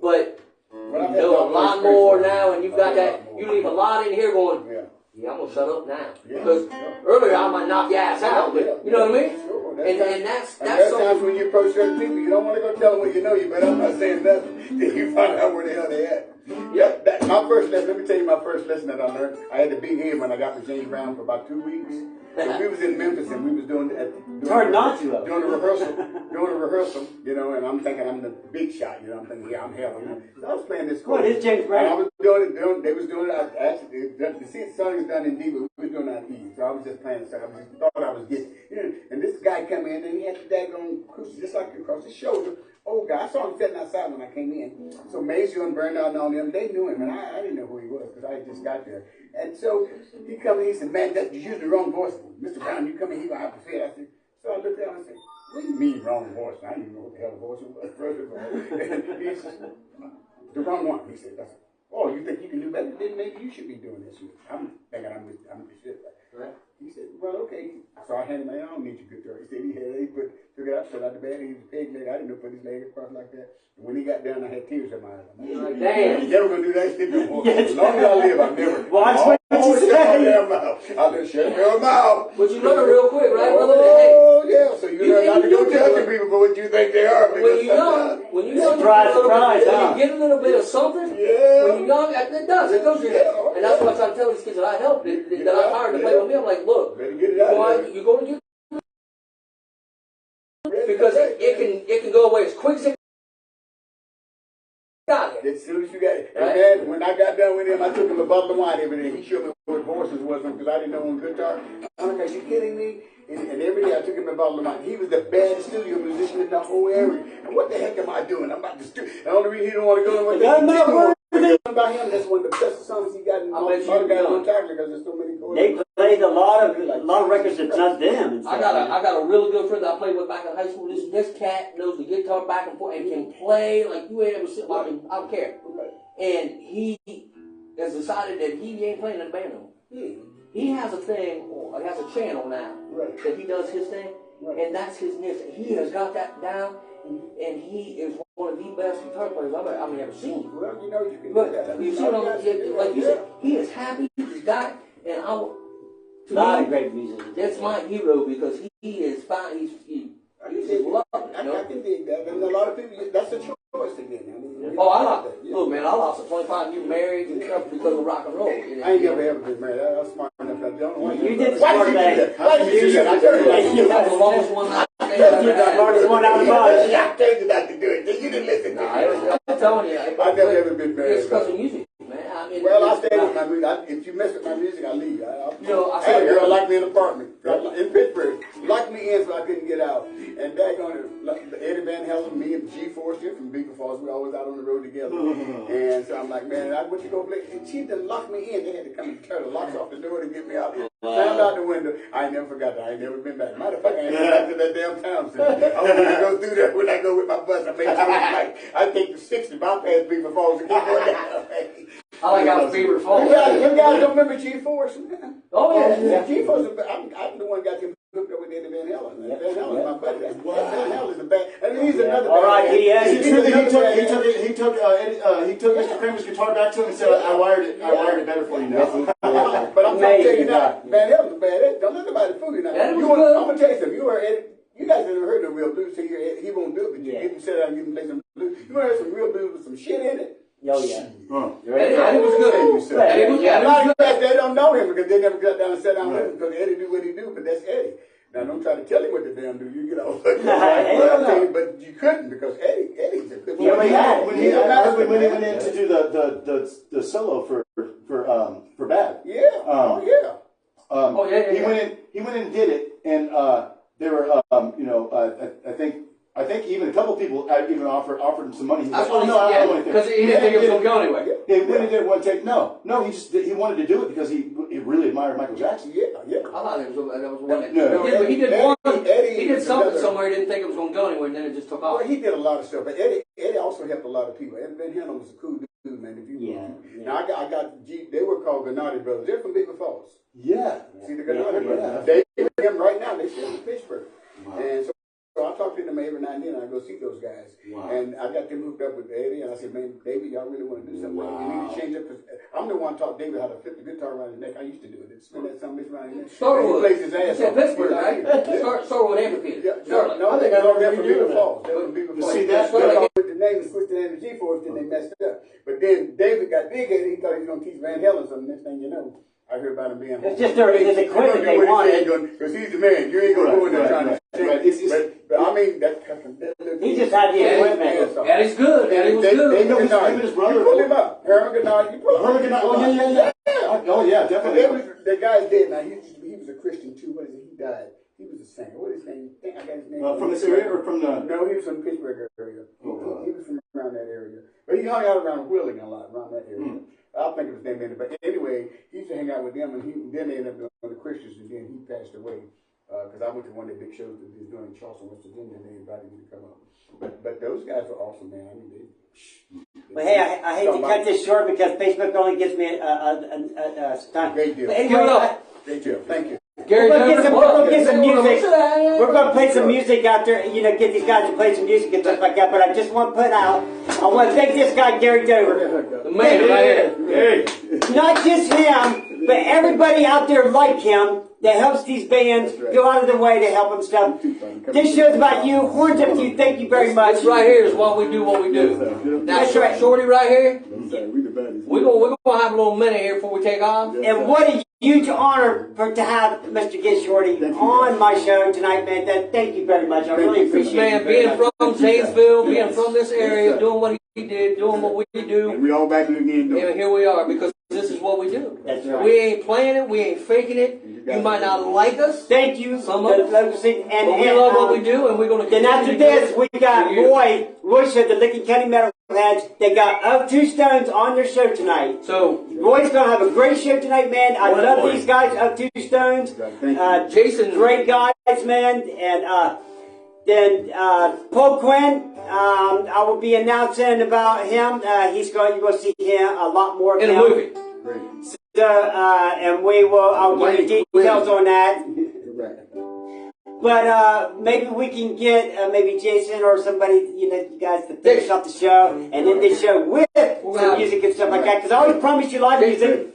but you know a lot more now, and you've got that. You leave a lot in here going. Yeah, I'm gonna shut up now because earlier I might knock your ass out, but you know what I mean. Sure, And that's times something. when you approach certain people, you don't want to go tell them what you know. You better not saying nothing till you find out where the hell they at. Yeah, my first lesson. Let me tell you my first lesson that I learned. I had the big head when I got with James Brown for about 2 weeks. So we was in Memphis and we was doing It's hard not to. doing a rehearsal, and I'm thinking I'm the big shot, I'm thinking, I'm hell, So I was playing this chord. What is James Brown? And I was doing it, they was doing it, actually, the song is done in D, but we was doing it on E, so I was just playing the song, I just thought I was getting, and this guy come in, and he had the daggone crucifix just like across his shoulder. Old guy, I saw him sitting outside when I came in. So Mazio and Bernard and all them, they knew him, and I didn't know who he was, because I just got there. And so he come in, he said, man, you used the wrong voice. Mr. Brown, you come in, he gonna have to fit. I said, so I looked at him and said, what do you mean wrong voice? I didn't even know what the hell the voice was, first of all. And he said, the wrong one. He said, oh, you think you can do better? Then maybe you should be doing this. I'm thinking I'm the shit. Right? He said, well, okay. So I handed him, I don't need your guitar. He said he took it out, put out the bed, he was a peg leg. I didn't know put his leg across like that. And when he got down, I had tears in my eyes. Like, damn. You never gonna do that shit no more. As long as I live, I'll never. Watch what you say. I'll just shut your mouth. But you learn real quick, right, brother? Oh, yeah. So you learn not to go judge killing people for what you think they are. When you're young, Surprise, surprise, when huh? you get a little bit of something, Yeah. when you're young, it goes in there. And that's what I try to tell these kids that I helped, that I hired to play with me. I'm like, look, Better get it out boy, there. you're going to get, because it can go away as quick as it got here. As soon as you got it. And Right. man, when I got done with him, I took him a bottle of wine every day. He showed me what voices was because I didn't know on guitar. I'm like, are you kidding me? And every day I took him a bottle of wine. He was the baddest studio musician in the whole area. And what the heck am I doing? I'm about to studio. The only reason he don't want to go in with about him, that's one of the best songs he got in all the guys on time because there's so many chords. They played a lot of records that's not them. And I stuff. got a really good friend that I played with back in high school. This cat knows the guitar back and forth and can play like you ain't ever seen. I mean, I don't care. And he has decided that he ain't playing in the band no more. He has a thing, or he has a channel now that he does his thing, and that's his niche. He has got that down, and he is one of the best guitar players I've ever seen. Well, you know you can But do that. you see what I'm like you said, he is happy. He's got, and A lot of great musicians. that's my hero because he is fine. He's loved. I can dig that. And a lot of people, that's a choice again. I mean, Oh, I lost. Look, man, I lost at 25 years married and stuff because of rock and roll. I ain't never ever been married. I was smart enough. I don't want You did the Why smart did you do thing. that? Why did you do that? I told you not to do That was the longest one. You're the hardest one out of the bunch. I told you not to do it. You didn't listen to me. I'm telling you, I've never ever been married. it's because of music, man. I mean, Well, I stay with my music. If you mess with my music, I leave. You know, I Hey, said, girl locked me in an apartment in Pittsburgh. Locked me in so I couldn't get out. And Eddie Van Halen, me and G Forster from Beaver Falls, we always out on the road together. And so I'm like, man, I went to go play. And she done locked me in. They had to come and turn the locks off the door to get me out. Found out the window. I ain't never forgot that. I ain't never been back. Matter of fact, I ain't been back to that damn town since. I want to go through there when I go with my bus. I make sure it's like, I take the 60 bypass Beaver Falls and keep going down. I like out Beaver Falls. You guys don't remember G Force? Oh, yeah. G Force, I'm the one got him hooked up with Eddie Van Halen. Van Halen is my buddy. Van Halen is a bad. I mean, he's another. All right, Is it true that he took Mr. Kramer's guitar back to him and said, I wired it better for you now. But I'm trying to tell you now, Van Halen's a bad. Don't let nobody fool you now. That was I'm good. gonna tell you something. You heard Eddie. You guys never heard no real blues, so he won't do it. But you get him sit down and give him play some blues. You want to hear some real blues with some shit in it? Oh, yeah. And it was good. A lot of guys, they don't know him because they never got down and sat down with him because Eddie do what he do, but that's Eddie. Now, don't try to tell him what the damn do. You get all but you couldn't because Eddie's a good When he went in to do the solo for Bad. Yeah. He went in and did it, and there were I think even a couple people even offered him some money. He's like, oh no, I don't want anything. Because he didn't think it was going to go anyway. He went and did one take. No, he wanted to do it because he really admired Michael Jackson. Yeah. I thought that was one. No. He did Eddie he did something somewhere he didn't think it was going to go anywhere, and then it just took off. Well, he did a lot of stuff, but Eddie also helped a lot of people. Eddie Van Halen was a cool dude, man. If you Now I got they were called Gennady Brothers. They're from Beaver Falls. Yeah. See the Gennady Brothers. They him right now. They still in Pittsburgh. Wow. And so I talk to them every now and then. I go see those guys. Wow. And I got them hooked up with Eddie. And I said, man, David, y'all really want to do something? Wow. You need to change up. Cause I'm the one taught David how to flip the guitar around his neck. I used to do it. Spin that something around his neck. Starwood. He plays his ass off. Pittsburgh, right? Starwood Amphitheater. Yeah. No, I think I learned that from Beaver Falls. They're from Beaver Falls. See that? With the name and switched the name to G Force, then they messed it up. But then David got big at it. He thought he was going to teach Van Halen something. Next thing you know, I heard about him being. It's just their equipment they wanted. Because he's the man. You ain't going to go in there trying to change. But I mean, he just had the equipment. Eddie's good. Eddie was good. Him and his brother. You pull him up. Herman Gennady. You pull him up. Oh yeah. Oh yeah, definitely. The guy's dead now. He was a Christian too. What is it? He died. He was a singer. What is his name? I got his name. From this area or from the? No, he was from the Pittsburgh area. He was from around that area. But he hung out around Wheeling a lot, around that area. I'll think of his name later. But anyway, he used to hang out with them, and then they ended up doing the Christians, and then he passed away. Because I went to one of the big shows that he was doing in Charleston, West Virginia, and they invited me to come up. But those guys were awesome, man. I mean, they Well, hey, I hate to cut this short because Facebook only gives me a time. Great deal. But anyway, Great deal. Thank you. we're gonna get some music. We're gonna play some music out there. You know, get these guys to play some music and stuff like that. But I just want to put out. I want to thank this guy, Gary Dover. The man right here. Not just him, but everybody out there like him that helps these bands go out of their way to help them stuff. This show's about you. Horns up to you. Thank you very much. This right here is why we do what we do. Now, That's right. Shorty right here, We the baddest. we're gonna have a little minute here before we take off. And what a huge honor to have Mr. Git Shorty on my show tonight, man. Thank you very much. I really appreciate Man, it. being from Zanesville, being from this area, doing what he did, doing what we do, And we all back again doing and here we are because this is what we do. That's right. We ain't playing it, we ain't faking it. You might not like us, Thank you. Some of us. And but we love what we do, and we're gonna. Then after continue to this, do we it got for you. Roy. Roy said the Licking County Metalheads. They got Of Two Stones on their show tonight. So Roy's gonna have a great show tonight, man. I love these guys, Of Two Stones. Jason, Great guys, man. And then Paul Quinn. I will be announcing about him. You're going to see him a lot more. in a now. movie. So, and I'll give you details on that. But maybe we can get maybe Jason or somebody, you guys to finish up the show and end this show with some music and stuff like that. Because I always promise you live music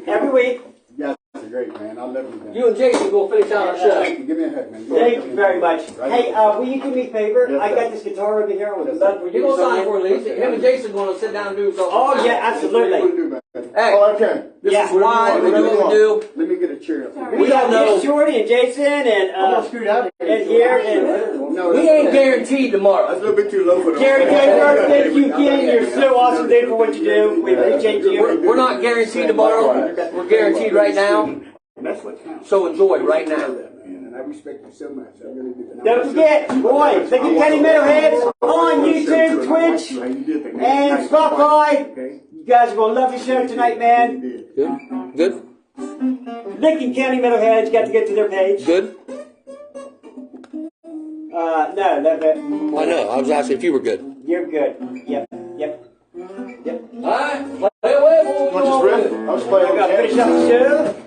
every week. You guys are great, man. I love you, man. You and Jason go finish out our show. Thank you. Give me a hug, man. Thank you very much. Hey, will you do me a favor? Yes, I sir. got this guitar over here. I would love for you You to gonna sign sign for it. Lisa? Him and Jason gonna sit down and do something. Oh, yeah, What absolutely. you do, man? Hey, Oh, okay. this Yeah. is why we do what we do. Let me get a chair up. We don't got know. Git Shorty and Jason and I'm gonna scoot out and here and No, We ain't guaranteed That's tomorrow. a little bit too low for the. Gary Gaynor. Thank you again. You're so awesome, dude, for what you do. We appreciate you. We're not guaranteed tomorrow. We're guaranteed right now. And that's what counts. So enjoy right now. And I respect you so much. I really do. Don't forget, boy, Licking County Metalheads on YouTube, Twitch, and Spotify. Okay. You guys are gonna love the show tonight, man. Good. Good. Licking County Metalheads got to get to their page. Good. No, I know. I was asking if you were good. you're good. Yep. All right. Play away, boy. Want just riff? I'll just play I gotta finish up the show.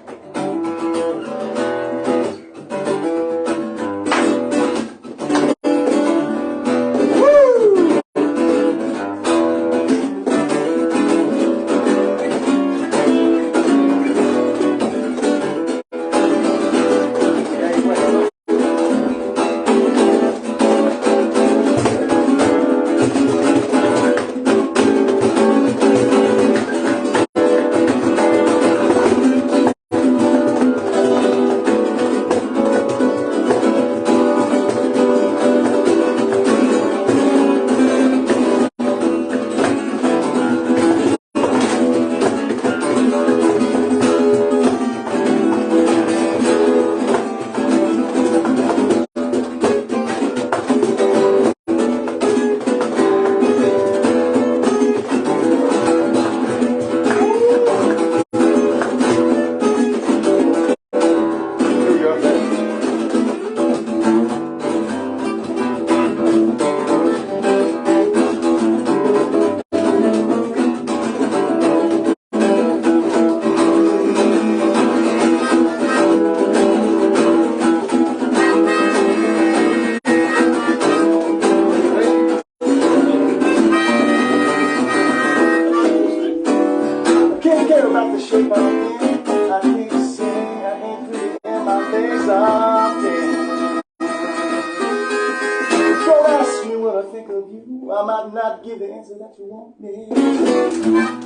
I might not give the answer that you want me.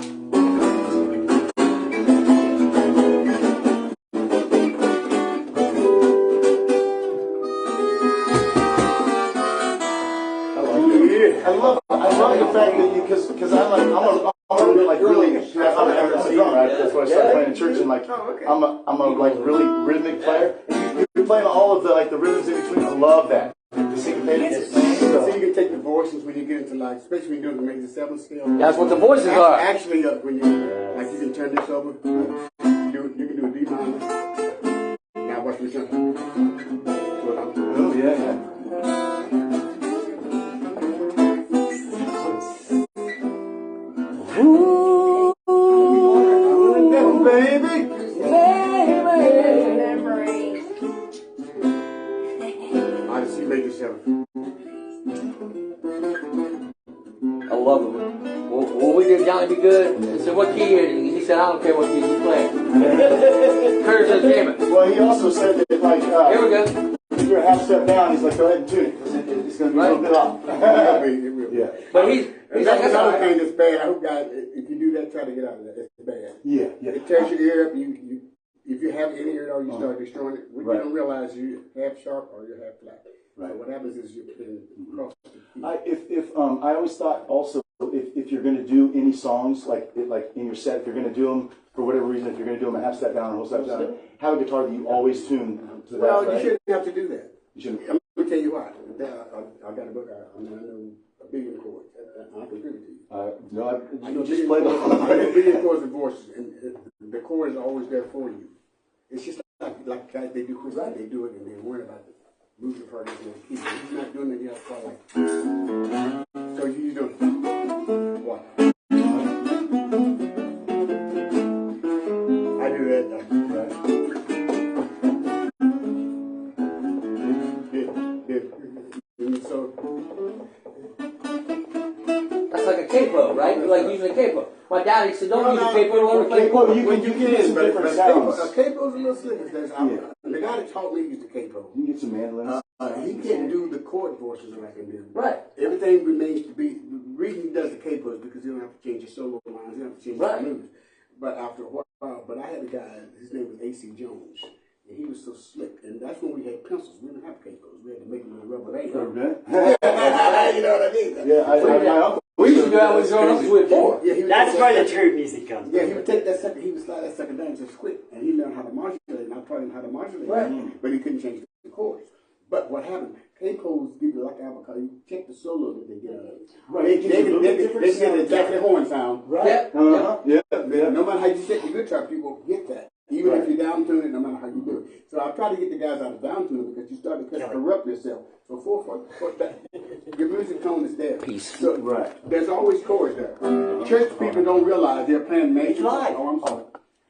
I love the fact that you, because I'm really, I'm an amateur drummer, right? That's why I started playing in church, and I'm a really rhythmic player. And you're playing all of the rhythms in between. I love that. The syncopated. So you can take the voices when you get into especially when you're doing the major 7 scale. That's what the voices are. Actually, when you you can turn this over. You can do a D minor. Now watch me turn. Oh yeah. Ooh, Baby. memory. I see major 7. I love it. When we did Johnny Be Good, I said, what key is it? He said, I don't care what you play. Curtis says, jam it. Well, he also said that like Here we go. if you're a half step down, he's like, go ahead and tune it. It's going to be a little bit off. Yeah. But he's That's like, that's all another right. thing that's bad. I hope guys, if you do that, try to get out of that. It's bad. Yeah, yeah. It tears your ear up. If you have any ear at all, you start destroying it. What Right. you don't realize you're half sharp or you're half flat. Right. So what happens is you can cross the key. I always thought also if you're going to do any songs like in your set, if you're going to do them for whatever reason, if you're going to do them a half step down or a whole step down, have a guitar that you always tune to that. Well, right? you shouldn't have to do that. You shouldn't. I'm going to tell you why. I got a book. I know a billion chords. I can prove it to you. No, I I know just play the whole I know a billion chords and voices, and the chord is always there for you. It's just like guys, they do quiz, they do it and they worry about it. Moving part of the key. If you're not doing it, you have to call like. So you don't. What? I do that. Right. So That's like a capo, right? Like using a capo. My daddy said, don't use a capo, learn to play Capo, chords. you can get some different sounds. a capo's a little slicker. The guy that taught me used the capo. You can get some mandolins. He can't do the chord voices like I can do. Right. Everything remains to be. The reason he does the capo is because you don't have to change your solo lines. You don't have to change Right. your moves. But after a while, but I had a guy. His name was A.C. Jones, and he was so slick. And that's when we had pencils. We didn't have capos. We had to make them with rubber band. Okay. You know what I mean? Yeah, my uncle. We used to go out with growing up with four. Yeah, he would That's take where that the true music comes Yeah, from. he would take that second. He would slide that second down just quick, and he learned how to modulate. And I taught him how to modulate, Right. but he couldn't change the chords. But what happened? Capos give you like avocado. You check the solo that they get out of it. Right. They get exactly horn sound. Right. Yep. Yeah. No matter how you set your guitar, people won't get that. Even if you down tune it, no matter how you do it. So I try to get the guys out of down tuning because you start to corrupt yourself. So for that, your music tone is there. Peace. So Right. there's always chords there. Church people don't realize they're playing major. live. Oh, I'm sorry.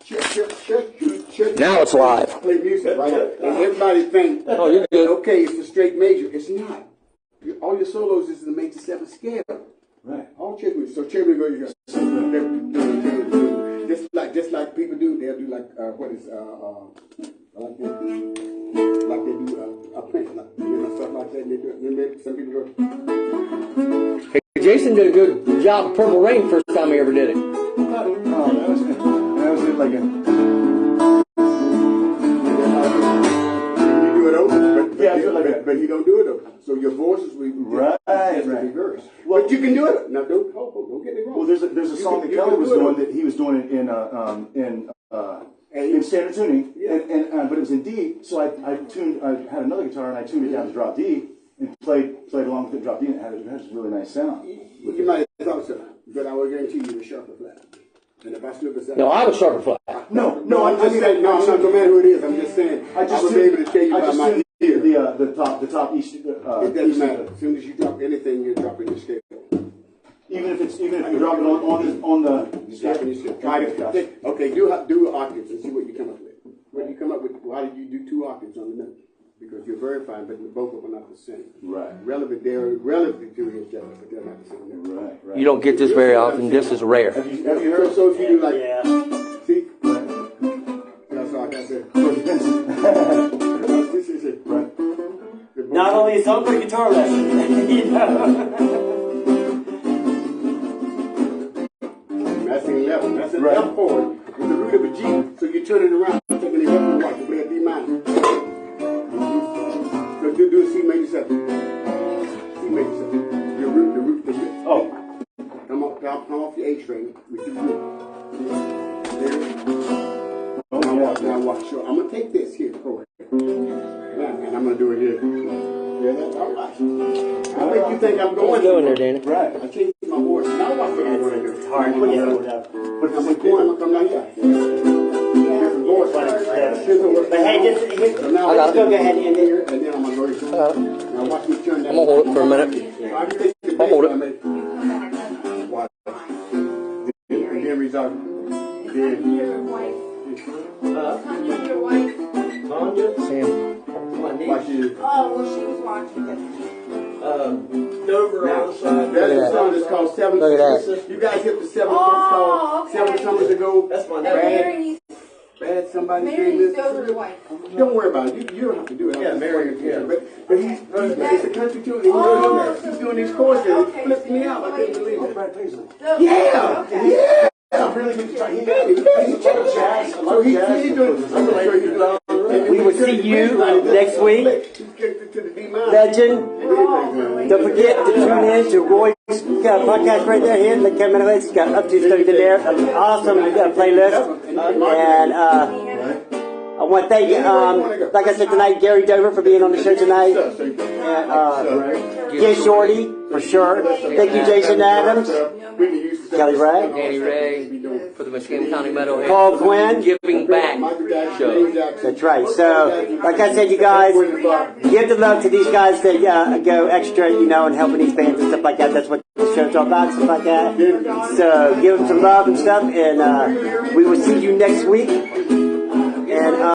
Church Now it's live. play music, right? And everybody think, Oh, you're good. okay, it's a straight major. It's not. All your solos is in the major 7 scale. Right. All church music. So church music, you go, just like people do. They'll do like like they do a print, like, stuff like that. And they do it. Then some people go. Hey, Jason did a good job of Purple Rain first time he ever did it. Oh, that was good. Like a. You do it over, Yeah, but you don't do it over. So your voices will Right. reverse. Well, but you can do it. Now don't get me wrong. Well, there's a song that Kelly was doing that he was doing it in standard tuning, but it was in D. So I had another guitar and I tuned it down to drop D and played along with it drop D, and it had a really nice sound. You might have thought so, but I will guarantee you the sharper flat. And if I slip a No, I was sharper flat. No, I'm just saying. No, I'm not no matter who it is. I'm just saying. I was able to tell you about my ear. The top east. It doesn't matter. As soon as you drop anything, you're dropping your scale. Even if you drop it on the Dropping your scale. Okay, do octaves and see what you come up with. What you come up with? Why did you do 2 octaves on the note? Because you're verifying, but both of them are not the same. Right. They're relative to each other, but they're not the same. Right. You don't get this very often. This is rare. Have you heard? So if you do like, see, Right. that's all I said. This is it. Right. Not only a song, but a guitar lesson. You know? That's an 11. That's an Right. F chord with the root of a G. So you turn it around, taking the F and watch to play a D minor. So do a C major 7. C major 7. The root. Oh. Come off your A string with your root. There. Oh Now watch. So I'm gonna take this here chord. And I'm gonna do it here. Yeah, that's all right. I think you think I'm going doing there, Danny? Right. I changed my voice. Now watch what I'm going to do. It's hard to get hold of. But I'm gonna come down here. Here's the voice. Here's the voice. But hey, So now let's go ahead and end it. here, and then I'm gonna go here. Now watch me turn that. I'm gonna hold it for a minute. I'll hold it. Watch. And then resolve. Then. Your wife. Tanya, your wife. Sam. Watch it. Oh, well, she was watching. Dover on the side. That's the song that's called Seven. Look at that. You guys hit the seven called okay. 7 summers ago. That's my Mary's, Bad somebody gave Mary's this. Dover's wife. Don't worry about it. You don't have to do it. Yeah, Mary, yeah. But he's it's a country tune. He's doing these courses. Okay. It flipped me out. I couldn't believe it. Brad Paisley. Yeah, Okay. yeah. I'm really good. He made it. Jazz. I So love jazz. he's doing. I'm gonna show you. We will see you next week. Legend. Don't forget to tune in to Roy's podcast right there here. The camera has got up to stuff in there. An awesome playlist. And I want to thank, like I said tonight, Gary Dover for being on the show tonight. And Git Shorty, for sure. Thank you, Jason Adams. Kelly Ray. Danny Ray for the Muskingum County Medal. Paul Quinn. Giving Back show. That's right. So, like I said, you guys, give the love to these guys that go extra, and helping these bands and stuff like that. That's what the show's all about, stuff like that. So, give them some love and stuff, and we will see you next week. And